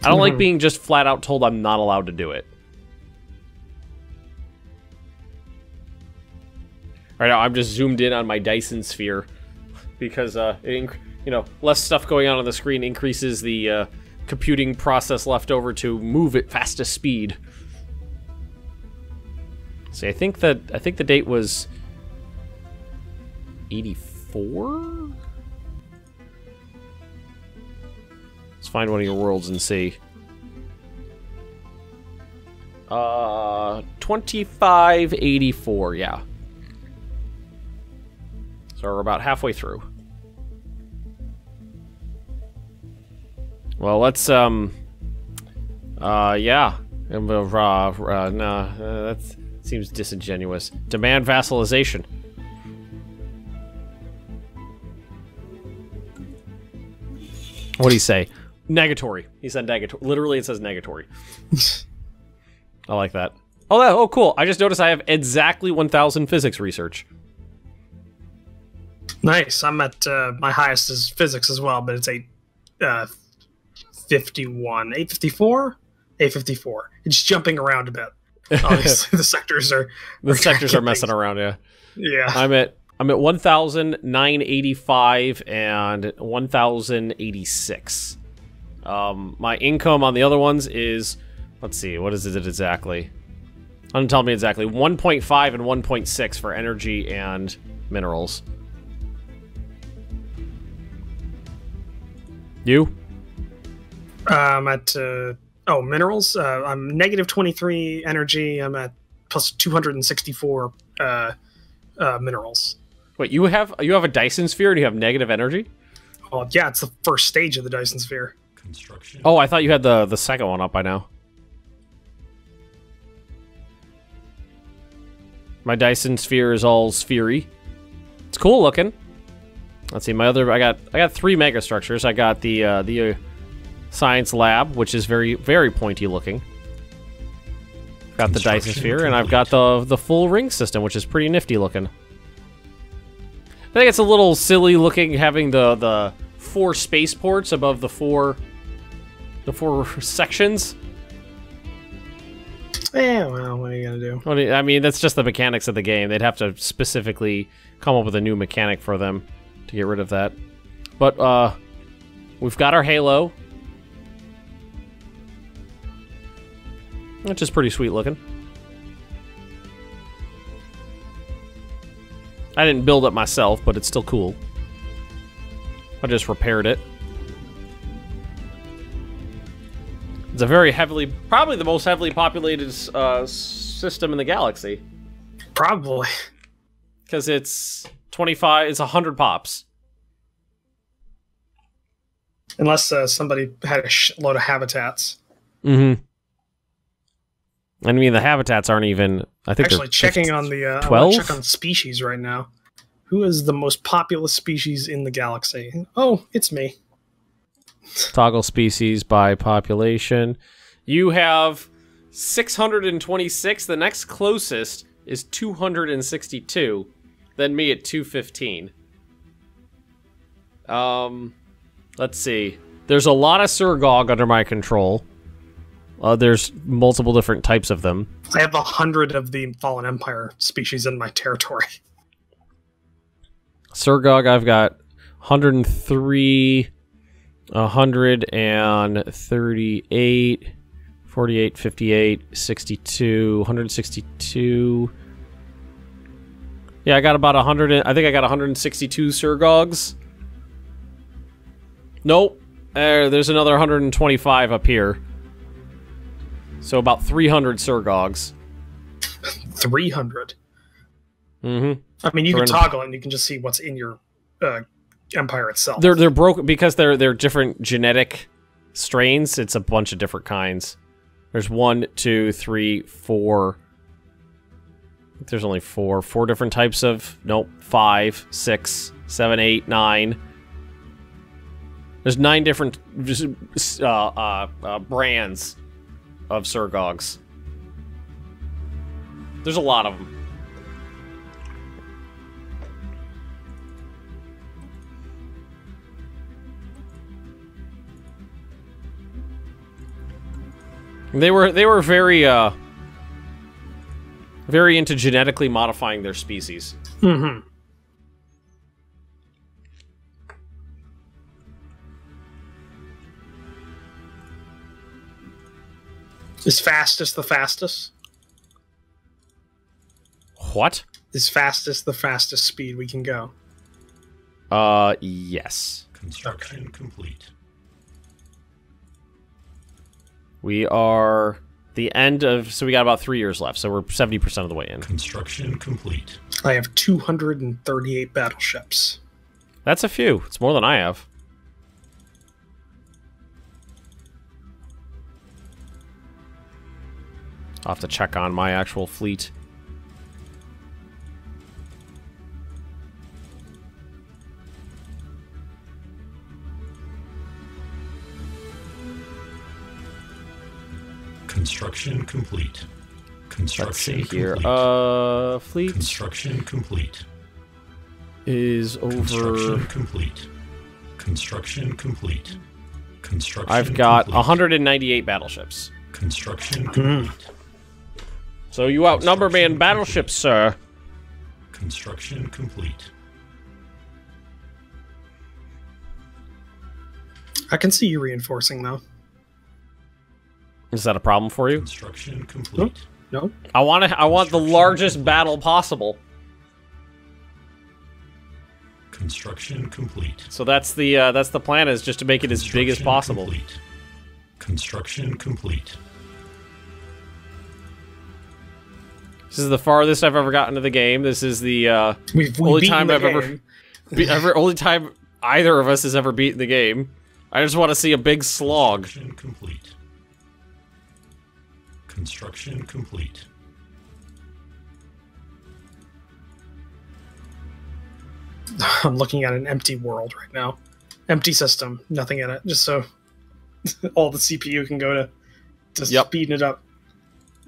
[SPEAKER 2] I don't like being just flat out told I'm not allowed to do it. Right now, I'm just zoomed in on my Dyson sphere because, less stuff going on the screen increases the computing process left over to move at fastest speed. See, I think the date was 84? Let's find one of your worlds and see. 2584, yeah. So we're about halfway through. Well, let's, yeah. That's... seems disingenuous. Demand vassalization. What do you say? Negatory. He said negatory. Literally, it says negatory. I like that. Oh, cool. I just noticed I have exactly 1,000 physics research.
[SPEAKER 1] Nice. I'm at my highest is physics as well, but it's 851. 854? 854. It's jumping around a bit. Obviously, the sectors are
[SPEAKER 2] messing around. Yeah.
[SPEAKER 1] I'm
[SPEAKER 2] at 1,985 and 1,086. My income on the other ones is, let's see, what is it exactly? Don't tell me exactly. 1.5 and 1.6 for energy and minerals. You?
[SPEAKER 1] I'm at minerals. I'm negative 23 energy. I'm at plus 264 minerals.
[SPEAKER 2] Wait, you have a Dyson sphere and you have negative energy?
[SPEAKER 1] Oh yeah, it's the first stage of the Dyson sphere.
[SPEAKER 3] Construction.
[SPEAKER 2] Oh, I thought you had the second one up by now. My Dyson sphere is all sphere-y. It's cool looking. Let's see, I got 3 mega structures. I got the science lab, which is very, very pointy looking. Got the Dyson sphere, and I've got the full ring system, which is pretty nifty looking. I think it's a little silly looking having the 4 spaceports above the four sections.
[SPEAKER 1] Yeah, well, what are you gonna do?
[SPEAKER 2] I mean, that's just the mechanics of the game. They'd have to specifically come up with a new mechanic for them to get rid of that. But we've got our Halo, which is pretty sweet looking. I didn't build it myself, but it's still cool. I just repaired it. It's a very heavily, probably the most heavily populated system in the galaxy.
[SPEAKER 1] Probably.
[SPEAKER 2] Because it's 25, it's 100 pops.
[SPEAKER 1] Unless somebody had a shitload of habitats.
[SPEAKER 2] Mm-hmm. I mean, the habitats aren't even, I think
[SPEAKER 1] actually checking on the
[SPEAKER 2] 12?
[SPEAKER 1] I want to check on species right now. Who is the most populous species in the galaxy? Oh, it's me.
[SPEAKER 2] Toggle species by population. You have 626. The next closest is 262. Then me at 215. Let's see. There's a lot of Surgog under my control. There's multiple different types of them.
[SPEAKER 1] I have 100 of the Fallen Empire species in my territory.
[SPEAKER 2] Surgog, I've got 103, 138, 48, 58, 62, 162. Yeah, I got about 100. I think I got 162 Surgogs. Nope. There's another 125 up here. So about 300 Surgogs.
[SPEAKER 1] 300?
[SPEAKER 2] Mm-hmm.
[SPEAKER 1] I mean, you can toggle it and you can just see what's in your empire itself.
[SPEAKER 2] They're broken because they're different genetic strains. It's a bunch of different kinds. There's 1, 2, 3, 4. I think there's only 4 different types of. Nope. 5, 6, 7, 8, 9. There's 9 different brands of Surgogs. There's a lot of them. They were very very into genetically modifying their species.
[SPEAKER 1] Mm-hmm. Is fastest the fastest?
[SPEAKER 2] What?
[SPEAKER 1] Is fastest the fastest speed we can go?
[SPEAKER 2] Yes.
[SPEAKER 3] Construction complete.
[SPEAKER 2] We are the end of, so we got about 3 years left, so we're 70% of the way in.
[SPEAKER 3] Construction complete.
[SPEAKER 1] I have 238 battleships.
[SPEAKER 2] That's a few. It's more than I have. I'll have to check on my actual fleet.
[SPEAKER 3] Construction complete. Construction
[SPEAKER 2] Let's see here.
[SPEAKER 3] complete.
[SPEAKER 2] Fleet
[SPEAKER 3] Construction complete.
[SPEAKER 2] is over.
[SPEAKER 3] Construction complete. Construction complete. Construction
[SPEAKER 2] I've got
[SPEAKER 3] complete.
[SPEAKER 2] 198 battleships.
[SPEAKER 3] Construction complete.
[SPEAKER 2] So you outnumber me in battleships, sir.
[SPEAKER 3] Construction complete.
[SPEAKER 1] I can see you reinforcing, though.
[SPEAKER 2] Is that a problem for you?
[SPEAKER 3] Construction complete.
[SPEAKER 1] No?
[SPEAKER 2] I want the largest battle possible.
[SPEAKER 3] Construction complete.
[SPEAKER 2] So that's the plan, is just to make it as big as possible.
[SPEAKER 3] Complete. Construction complete.
[SPEAKER 2] This is the farthest I've ever gotten to the game. This is the only time I've ever only time either of us has ever beaten the game. I just want to see a big slog.
[SPEAKER 3] Construction complete. Construction complete.
[SPEAKER 1] I'm looking at an empty world right now. Empty system, nothing in it, just so all the CPU can go to speeding it up.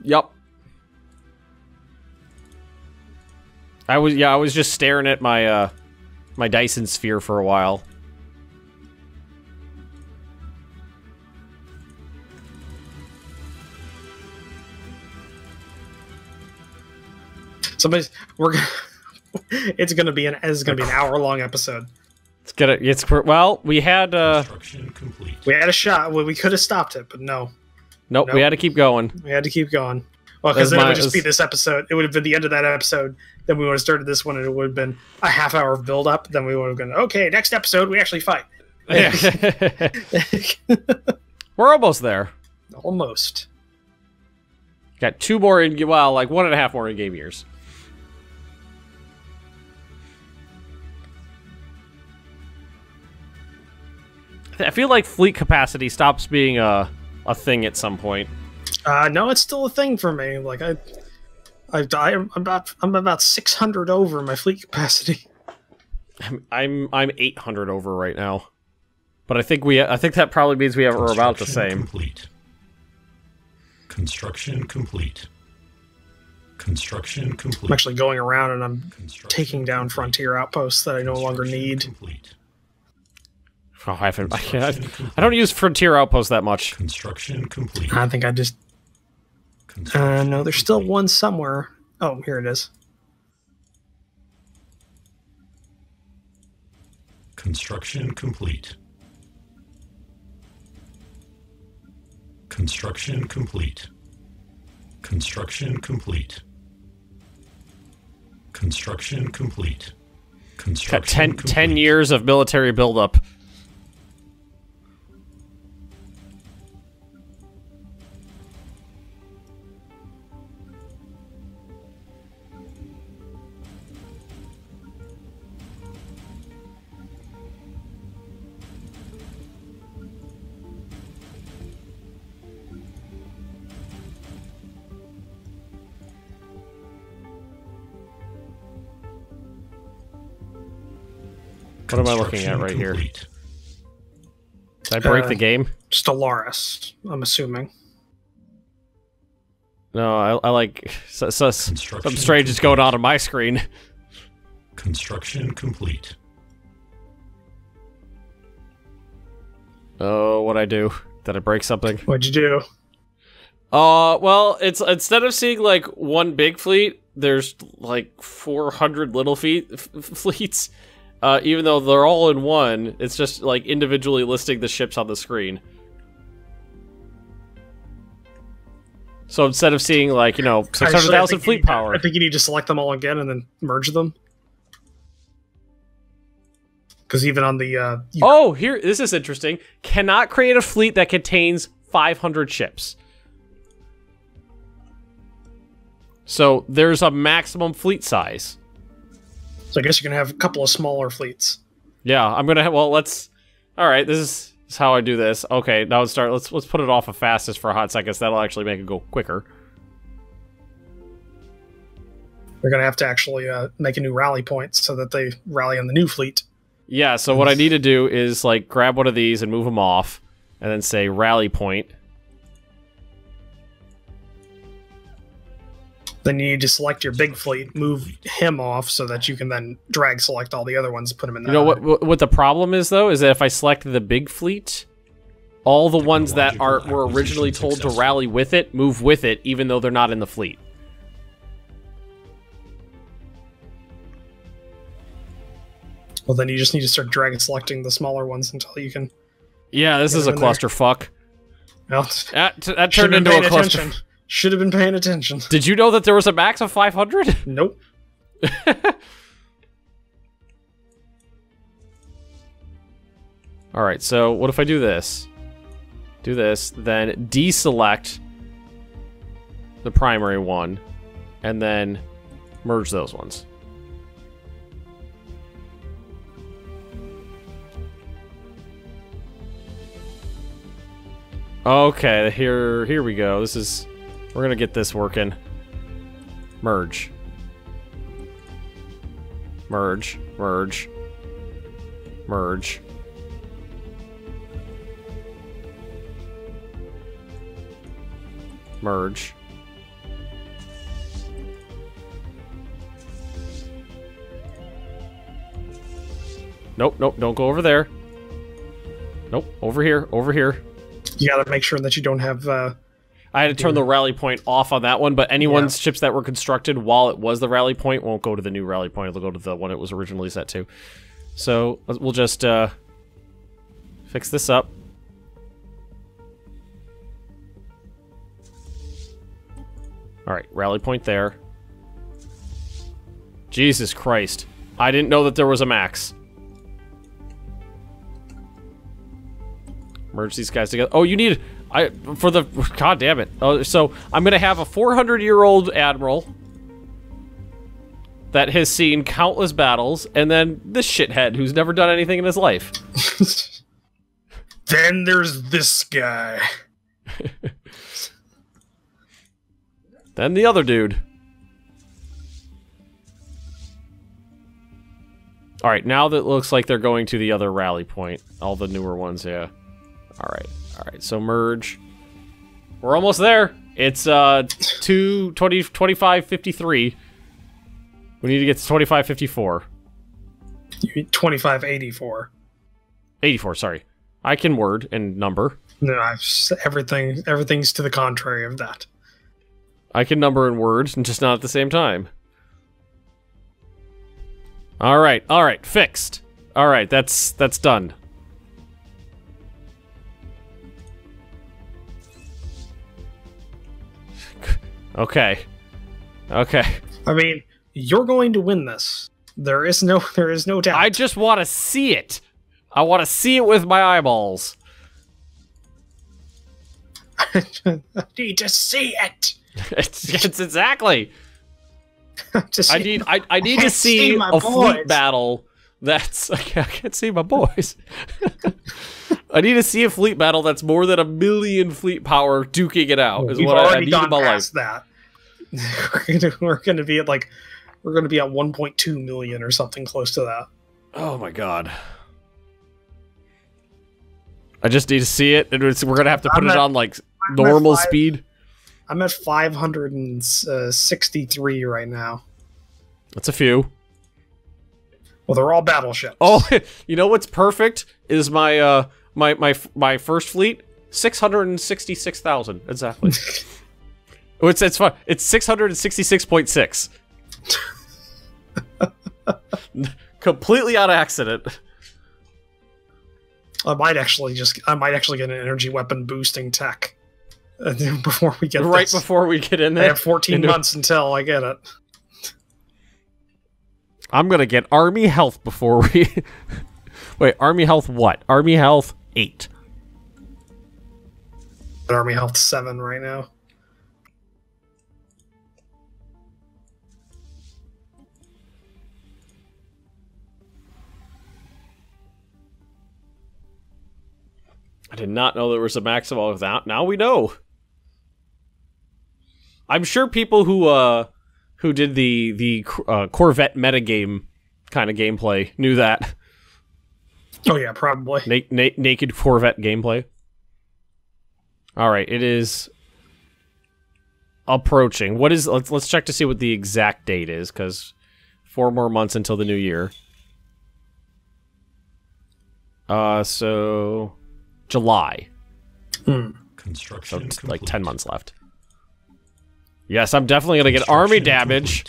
[SPEAKER 2] Yep. I was just staring at my my Dyson sphere for a while.
[SPEAKER 1] It's gonna be an hour-long episode.
[SPEAKER 2] Well, we had
[SPEAKER 3] Construction complete.
[SPEAKER 1] We had a shot. Well, we could have stopped it, but no.
[SPEAKER 2] Nope, we had to keep going.
[SPEAKER 1] We had to keep going. Well, because then it would just be this episode. It would have been the end of that episode. Then we would have started this one, and it would have been a half-hour build-up. Then we would have gone, okay, next episode, we actually fight.
[SPEAKER 2] We're almost there.
[SPEAKER 1] Almost.
[SPEAKER 2] Got 2 more in, well, like 1.5 more in-game years. I feel like fleet capacity stops being a thing at some point.
[SPEAKER 1] No, it's still a thing for me. Like I'm about 600 over my fleet capacity.
[SPEAKER 2] I'm 800 over right now, but I think that probably means we're about the same.
[SPEAKER 3] Complete. Construction complete. Construction complete.
[SPEAKER 1] I'm actually going around and I'm taking down frontier outposts that I no longer need.
[SPEAKER 3] Complete.
[SPEAKER 2] Oh, I don't use frontier outposts that much.
[SPEAKER 3] Construction complete.
[SPEAKER 1] I think I just... no, there's still one somewhere. Oh, here it is.
[SPEAKER 3] Construction complete. Construction complete. Construction complete. Construction complete. Construction
[SPEAKER 2] Got 10 years of military buildup. What am I looking at right here? Did I break the game?
[SPEAKER 1] Stellaris, I'm assuming.
[SPEAKER 2] No, I like... something strange is going on my screen.
[SPEAKER 3] Construction complete.
[SPEAKER 2] Oh, what'd I do? Did I break something?
[SPEAKER 1] What'd you do?
[SPEAKER 2] Well, it's instead of seeing, like, one big fleet, there's, like, 400 little fleets. Even though they're all in one, it's just, like, individually listing the ships on the screen. So instead of seeing, like, 600,000 fleet power...
[SPEAKER 1] I think you need to select them all again and then merge them. Because even on the...
[SPEAKER 2] Oh, here, this is interesting. Cannot create a fleet that contains 500 ships. So there's a maximum fleet size.
[SPEAKER 1] So I guess you're gonna have a couple of smaller fleets.
[SPEAKER 2] Yeah, I'm gonna have, well, let's... Alright, this is how I do this. Okay, now let's put it off of fastest for a hot second, so that'll actually make it go quicker.
[SPEAKER 1] We're gonna have to actually make a new rally point so that they rally on the new fleet.
[SPEAKER 2] Yeah, so what I need to do is, like, grab one of these and move them off, and then say rally point.
[SPEAKER 1] Then you need to select your big fleet, move him off so that you can then drag select all the other ones, put them in there.
[SPEAKER 2] You know what the problem is, though, is that if I select the big fleet, all the ones that were originally told to rally with it, move with it, even though they're not in the fleet.
[SPEAKER 1] Well, then you just need to start drag selecting the smaller ones until you can...
[SPEAKER 2] Yeah, this is a clusterfuck.
[SPEAKER 1] Well,
[SPEAKER 2] that turned into a cluster.
[SPEAKER 1] Should have been paying attention.
[SPEAKER 2] Did you know that there was a max of 500?
[SPEAKER 1] Nope.
[SPEAKER 2] Alright, so what if I do this? Do this, then deselect the primary one, and then merge those ones. Okay, here we go. We're gonna get this working. Merge. Merge. Merge. Merge. Merge. Nope, nope, don't go over there. Nope, over here, over here.
[SPEAKER 1] You gotta make sure that you don't have...
[SPEAKER 2] I had to turn the rally point off on that one, but anyone's ships that were constructed while it was the rally point won't go to the new rally point. It'll go to the one it was originally set to. So we'll just fix this up. Alright, rally point there. Jesus Christ. I didn't know that there was a max. Merge these guys together. Oh, you need... God damn it. So I'm gonna have a 400-year-old admiral that has seen countless battles, and then this shithead who's never done anything in his life.
[SPEAKER 1] Then there's this guy.
[SPEAKER 2] Then the other dude. Alright, now that looks like they're going to the other rally point. All the newer ones, yeah. Alright, so merge. We're almost there. It's 2553. We need to get to 2554.
[SPEAKER 1] You mean 2584.
[SPEAKER 2] 84, sorry. I can word and number.
[SPEAKER 1] No, everything's to the contrary of that.
[SPEAKER 2] I can number and word, and just not at the same time. Alright, fixed. Alright, that's done. Okay.
[SPEAKER 1] I mean, you're going to win this. There is no doubt.
[SPEAKER 2] I just want to see it. I want to see it with my eyeballs.
[SPEAKER 1] I need to see it.
[SPEAKER 2] It's exactly. I need to see
[SPEAKER 1] my
[SPEAKER 2] a
[SPEAKER 1] boys.
[SPEAKER 2] fleet battle that's... I can't see my boys. I need to see a fleet battle that's more than 1 million fleet power duking it out. Is
[SPEAKER 1] We've
[SPEAKER 2] what I
[SPEAKER 1] already
[SPEAKER 2] need
[SPEAKER 1] gone
[SPEAKER 2] in my
[SPEAKER 1] past
[SPEAKER 2] life.
[SPEAKER 1] that. We're going to be at 1.2 million or something close to that.
[SPEAKER 2] Oh my god. I just need to see it, and we're going to have to put it on normal speed.
[SPEAKER 1] I'm at 563 right now.
[SPEAKER 2] That's a few.
[SPEAKER 1] Well, they're all battleships.
[SPEAKER 2] Oh, you know what's perfect is my my first fleet, 666,000 exactly. It's fun. It's 666.6. Completely on accident.
[SPEAKER 1] I might actually get an energy weapon boosting tech before we get
[SPEAKER 2] before we get in there.
[SPEAKER 1] I have 14 months until I get it.
[SPEAKER 2] I'm gonna get Army Health before we... Wait, Army Health what? Army Health 8.
[SPEAKER 1] Army Health 7 right now.
[SPEAKER 2] I did not know there was a maximum of that. Now we know. I'm sure people who did the Corvette metagame kind of gameplay knew that.
[SPEAKER 1] Oh yeah, probably.
[SPEAKER 2] Naked Corvette gameplay. All right, it is approaching. What is? Let's check to see what the exact date is, because 4 more months until the new year. So July.
[SPEAKER 3] Construction
[SPEAKER 2] so like 10 months left. Yes, I'm definitely gonna get army damage.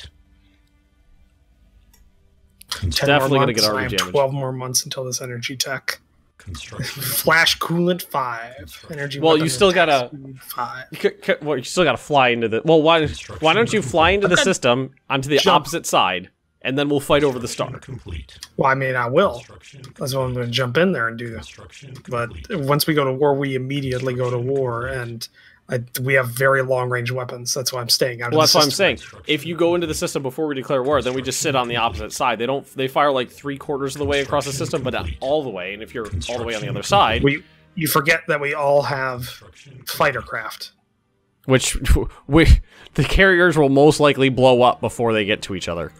[SPEAKER 2] Definitely gonna get army damage.
[SPEAKER 1] 12 more months until this energy tech. Flash coolant 5. Energy.
[SPEAKER 2] Well, you still gotta
[SPEAKER 1] 5.
[SPEAKER 2] Well, you still gotta fly into the. Well, why don't you fly into the system onto the opposite side, and then we'll fight over the star.
[SPEAKER 1] Well, I mean, I will. That's why I'm going to jump in there and do that. But once we go to war, we immediately go to war, and we have very long-range weapons. That's why I'm staying out of the system.
[SPEAKER 2] Well, that's what I'm saying. If you go into the system before we declare war, then we just sit on the opposite side. They fire like 3/4 of the way across the system, but not all the way. And if you're all the way on the other side...
[SPEAKER 1] You forget that we all have fighter craft.
[SPEAKER 2] Which the carriers will most likely blow up before they get to each other.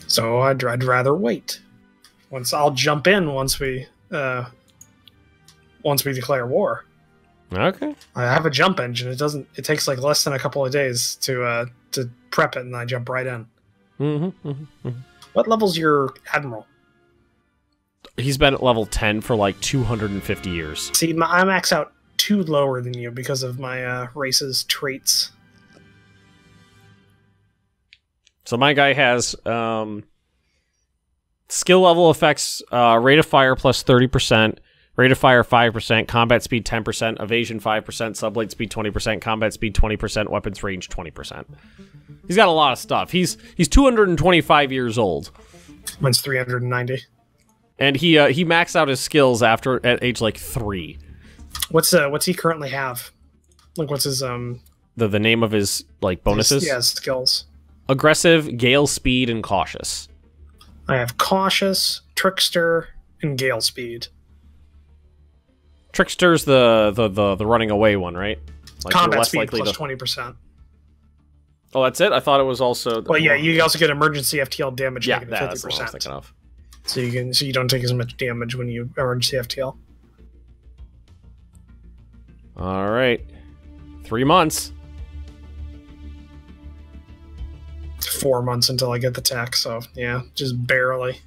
[SPEAKER 1] So I'd rather wait. I'll jump in once we declare war.
[SPEAKER 2] Okay.
[SPEAKER 1] I have a jump engine. It takes like less than a couple of days to prep it, and I jump right in. What level's your admiral?
[SPEAKER 2] He's been at level 10 for like 250 years.
[SPEAKER 1] See, I max out 2 lower than you because of my race's traits.
[SPEAKER 2] So my guy has skill level effects, rate of fire plus 30%, rate of fire 5%, combat speed 10%, evasion 5%, sublight speed 20%, combat speed 20%, weapons range 20%. He's got a lot of stuff. He's 225 years old.
[SPEAKER 1] Mine's 390.
[SPEAKER 2] And he maxed out his skills at age like 3.
[SPEAKER 1] What's he currently have? Like, what's his
[SPEAKER 2] The name of his like bonuses?
[SPEAKER 1] His skills.
[SPEAKER 2] Aggressive, gale speed, and cautious.
[SPEAKER 1] I have cautious, trickster, and gale speed.
[SPEAKER 2] Trickster's the running away one, right? Like
[SPEAKER 1] Combat speed plus 20%.
[SPEAKER 2] Oh, that's it? I thought it was also...
[SPEAKER 1] Well, yeah, you also get emergency FTL damage
[SPEAKER 2] yeah,
[SPEAKER 1] negative 50%.
[SPEAKER 2] That's what I was thinking of.
[SPEAKER 1] So you don't take as much damage when you emergency FTL.
[SPEAKER 2] All right. 3 months.
[SPEAKER 1] 4 months until I get the tech, so yeah, just barely.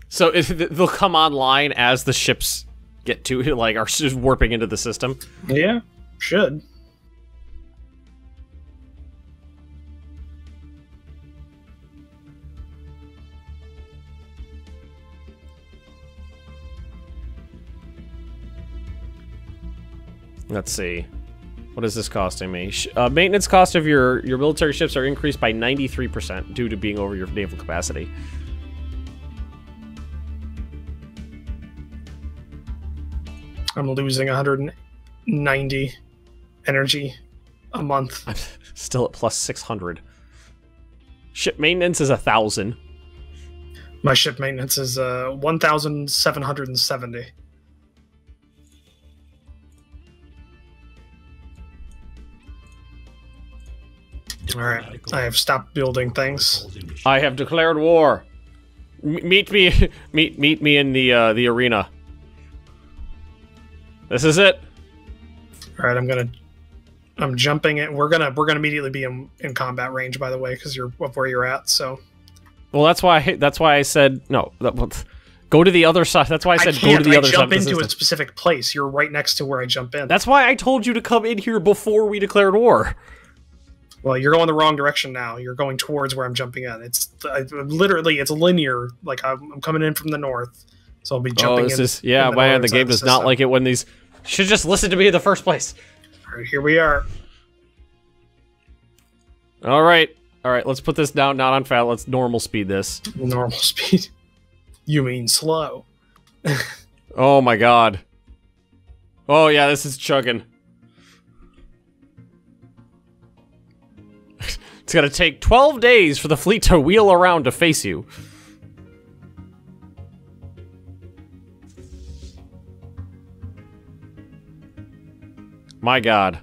[SPEAKER 2] So they'll come online as the ships get to, like, are just warping into the system?
[SPEAKER 1] Yeah, should.
[SPEAKER 2] Let's see. What is this costing me? Maintenance cost of your military ships are increased by 93% due to being over your naval capacity.
[SPEAKER 1] I'm losing 190 energy a month.
[SPEAKER 2] I'm still at plus 600. Ship maintenance is 1,000.
[SPEAKER 1] My ship maintenance is 1,770. Alright, I have stopped building things.
[SPEAKER 2] I have declared war. Meet me in the arena. This is it.
[SPEAKER 1] Alright, I'm jumping it. We're gonna immediately be in combat range, by the way, because you're up where you're at, so.
[SPEAKER 2] Well, that's why I said no. Go to the other side. That's why I said go to the other side.
[SPEAKER 1] I jump into a specific place. You're right next to where I jump in.
[SPEAKER 2] That's why I told you to come in here before we declared war.
[SPEAKER 1] Well, you're going the wrong direction now. You're going towards where I'm jumping in. It's literally, it's linear. Like, I'm coming in from the north, so I'll be jumping in.
[SPEAKER 2] Yeah, man, the game does not like it when these... Should just listen to me in the first place.
[SPEAKER 1] All right, here we are.
[SPEAKER 2] All right, let's put this down, not on fat. Let's normal speed this.
[SPEAKER 1] Normal speed? You mean slow.
[SPEAKER 2] Oh, my God. Oh, yeah, this is chugging. It's gonna take 12 days for the fleet to wheel around to face you. My God.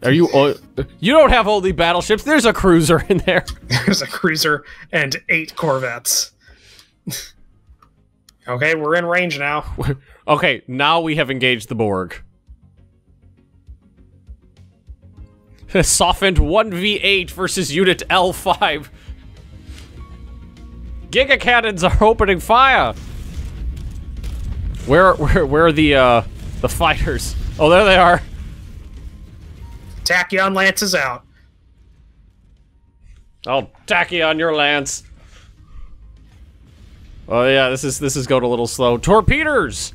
[SPEAKER 2] Are you... you don't have only battleships, there's a cruiser in there.
[SPEAKER 1] There's a cruiser and 8 corvettes. Okay, we're in range now.
[SPEAKER 2] Okay, now we have engaged the Borg. Softened 1v8 versus Unit L5. Giga cannons are opening fire. Where are the fighters? Oh, there they are.
[SPEAKER 1] Tachyon Lance is out.
[SPEAKER 2] Oh, Tachyon, your lance. Oh yeah, this is going a little slow. Torpedoes.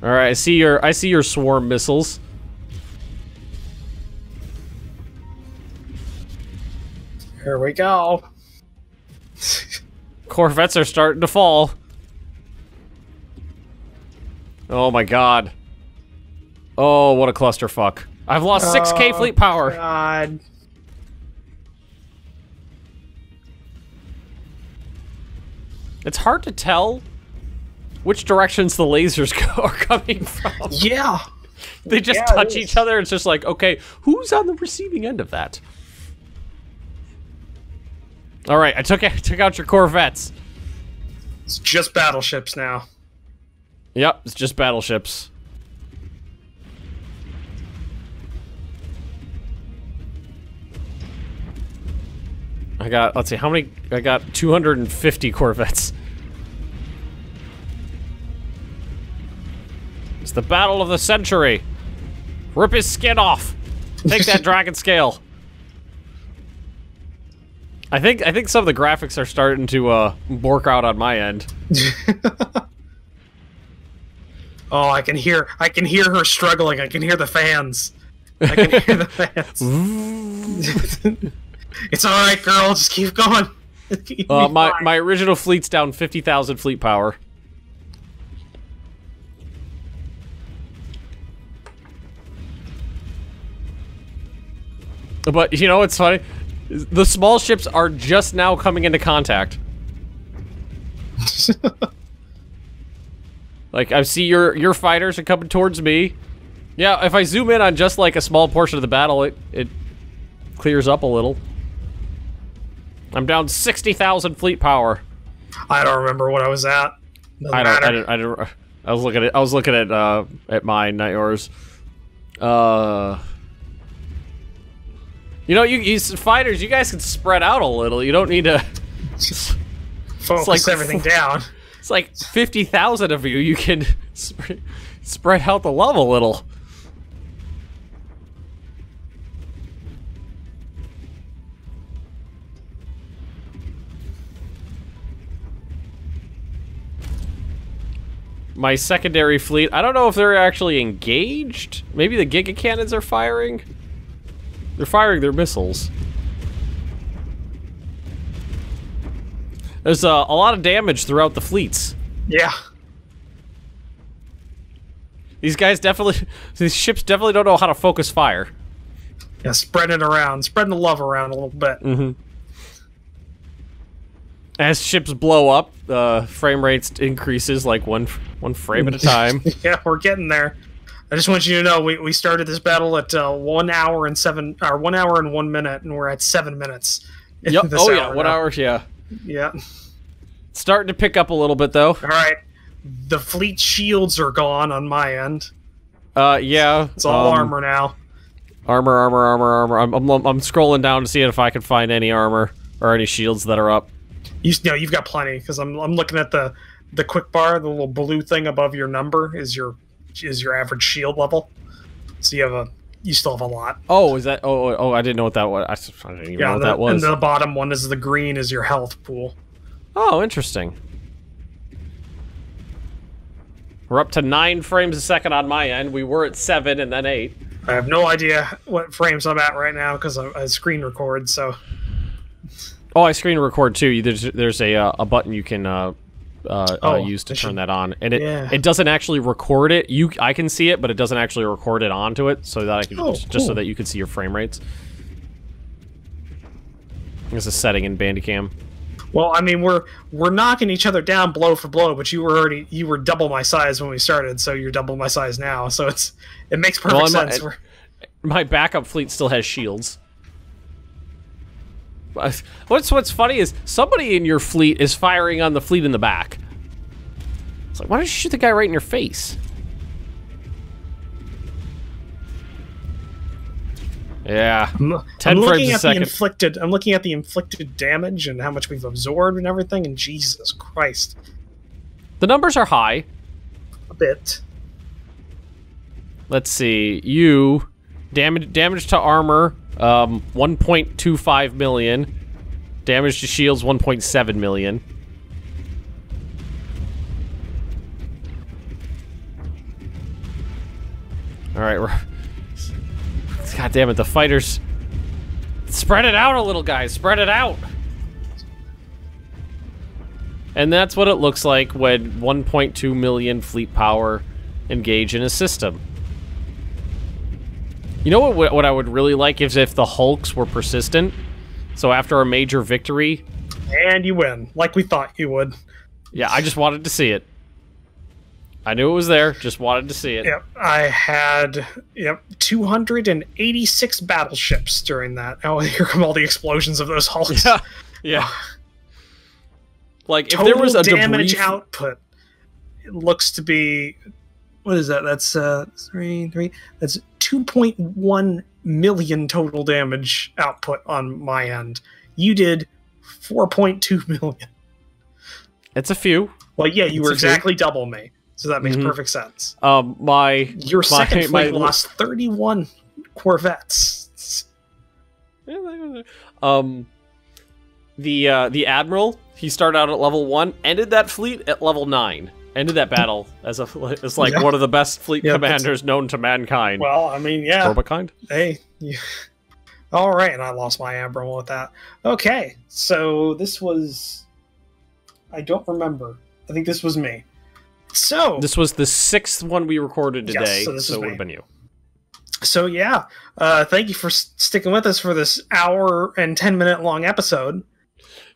[SPEAKER 2] All right, I see your swarm missiles.
[SPEAKER 1] Here we go.
[SPEAKER 2] Corvettes are starting to fall. Oh my God. Oh, what a clusterfuck. I've lost 6K fleet power.
[SPEAKER 1] God.
[SPEAKER 2] It's hard to tell which directions the lasers are coming from.
[SPEAKER 1] Yeah.
[SPEAKER 2] They just touch each other. It's just like, okay, who's on the receiving end of that? All right, I took out your corvettes.
[SPEAKER 1] It's just battleships now.
[SPEAKER 2] Yep, it's just battleships. Let's see, how many? I got 250 corvettes. It's the battle of the century. Rip his skin off. Take that dragon scale. I think some of the graphics are starting to bork out on my end.
[SPEAKER 1] Oh, I can hear her struggling. I can hear the fans. I can hear the fans. It's all right, girl. Just keep going.
[SPEAKER 2] My original fleet's down 50,000 fleet power. But you know what's funny? The small ships are just now coming into contact. Like, I see your fighters are coming towards me. Yeah, if I zoom in on just like a small portion of the battle, it clears up a little. I'm down 60,000 fleet power.
[SPEAKER 1] I don't remember what I was at.
[SPEAKER 2] I was looking at mine, not yours. You know, you fighters, you guys can spread out a little. You don't need to
[SPEAKER 1] focus like, everything down.
[SPEAKER 2] It's like 50,000 of you. You can spread out the love a little. My secondary fleet, I don't know if they're actually engaged. Maybe the Giga Cannons are firing. They're firing their missiles. There's a lot of damage throughout the fleets.
[SPEAKER 1] Yeah.
[SPEAKER 2] These ships definitely don't know how to focus fire.
[SPEAKER 1] Yeah, spreading the love around a little bit.
[SPEAKER 2] Mm-hmm. As ships blow up, frame rates increases like one frame at a time.
[SPEAKER 1] Yeah, we're getting there. I just want you to know we started this battle at 1 hour and 1 minute, and we're at 7 minutes.
[SPEAKER 2] Yep. Oh yeah, 1 hour. Yeah.
[SPEAKER 1] Yeah.
[SPEAKER 2] Starting to pick up a little bit though.
[SPEAKER 1] All right. The fleet shields are gone on my end.
[SPEAKER 2] Yeah.
[SPEAKER 1] It's all armor now.
[SPEAKER 2] Armor. I'm scrolling down to see if I can find any armor or any shields that are up.
[SPEAKER 1] You've got plenty because I'm looking at the quick bar, the little blue thing above your number is your average shield level. So you still have a lot.
[SPEAKER 2] Oh, is that? Oh, I didn't know what that was. I didn't even know what that was.
[SPEAKER 1] And the bottom one is the green is your health pool.
[SPEAKER 2] Oh, interesting. We're up to 9 frames a second on my end. We were at 7 and then 8.
[SPEAKER 1] I have no idea what frames I'm at right now because I screen record. So.
[SPEAKER 2] Oh, I screen record too. There's a button you can use to turn that on, and it doesn't actually record it. I can see it, but it doesn't actually record it onto it, so that I can just so that you can see your frame rates. There's a setting in Bandicam.
[SPEAKER 1] Well, I mean, we're knocking each other down blow for blow, but you were double my size when we started, so you're double my size now. So it makes perfect sense.
[SPEAKER 2] My backup fleet still has shields. What's funny is somebody in your fleet is firing on the fleet in the back. It's like, why don't you shoot the guy right in your face? Yeah,
[SPEAKER 1] I'm looking at the inflicted damage and how much we've absorbed and everything, and Jesus Christ.
[SPEAKER 2] The numbers are high.
[SPEAKER 1] A bit.
[SPEAKER 2] Let's see. Damage to armor, 1.25 million. Damage to shields, 1.7 million. Alright, God damn it, the fighters. Spread it out a little, guys. Spread it out. And that's what it looks like when 1.2 million fleet power engage in a system. You know what I would really like is if the Hulks were persistent. So after a major victory...
[SPEAKER 1] And you win, like we thought you would.
[SPEAKER 2] Yeah, I just wanted to see it. I knew it was there, just wanted to see it.
[SPEAKER 1] Yep, I had 286 battleships during that. Oh, here come all the explosions of those Hulks.
[SPEAKER 2] Yeah. Like, if
[SPEAKER 1] total
[SPEAKER 2] there was a
[SPEAKER 1] damage output, it looks to be... What is that? That's 3. That's 2.1 million total damage output on my end. You did 4.2 million.
[SPEAKER 2] It's a few.
[SPEAKER 1] Well, yeah, you were exactly double me, so that makes perfect sense. Your second fleet lost 31 Corvettes.
[SPEAKER 2] The Admiral, he started out at level 1, ended that fleet at level 9. Ended that battle as one of the best fleet commanders known to mankind.
[SPEAKER 1] Well, I mean, yeah.
[SPEAKER 2] Robokind?
[SPEAKER 1] Hey. Yeah. All right, and I lost my Admiral with that. Okay, so this was... I don't remember. I think this was me. So...
[SPEAKER 2] This was the 6th one we recorded today,
[SPEAKER 1] yes, so
[SPEAKER 2] it would have been you.
[SPEAKER 1] So yeah, thank you for sticking with us for this hour and 10-minute long episode.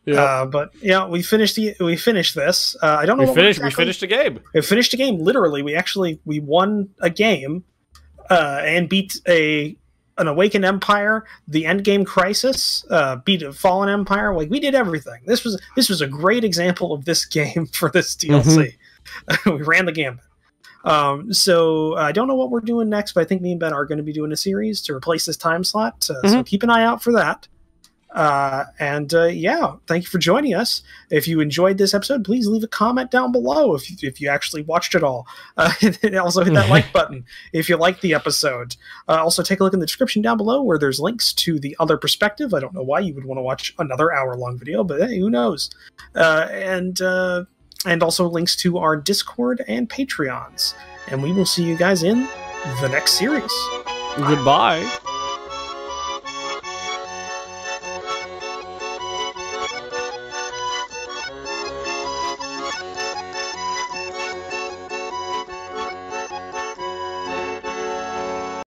[SPEAKER 2] Yeah.
[SPEAKER 1] But yeah, we finished this. I don't know.
[SPEAKER 2] We finished a game.
[SPEAKER 1] We finished a game. Literally, we won a game and beat an awakened empire, the endgame crisis, beat a fallen empire. Like, we did everything. This was a great example of this game for this DLC. We ran the gambit. So I don't know what we're doing next, but I think me and Ben are going to be doing a series to replace this time slot. So keep an eye out for that. Yeah, thank you for joining us. If you enjoyed this episode, please leave a comment down below if you actually watched it all. And also hit that like button if you liked the episode. Also take a look in the description down below where there's links to the other perspective. I don't know why you would want to watch another hour-long video, but hey, who knows? And also links to our Discord and Patreons. And we will see you guys in the next series.
[SPEAKER 2] Goodbye.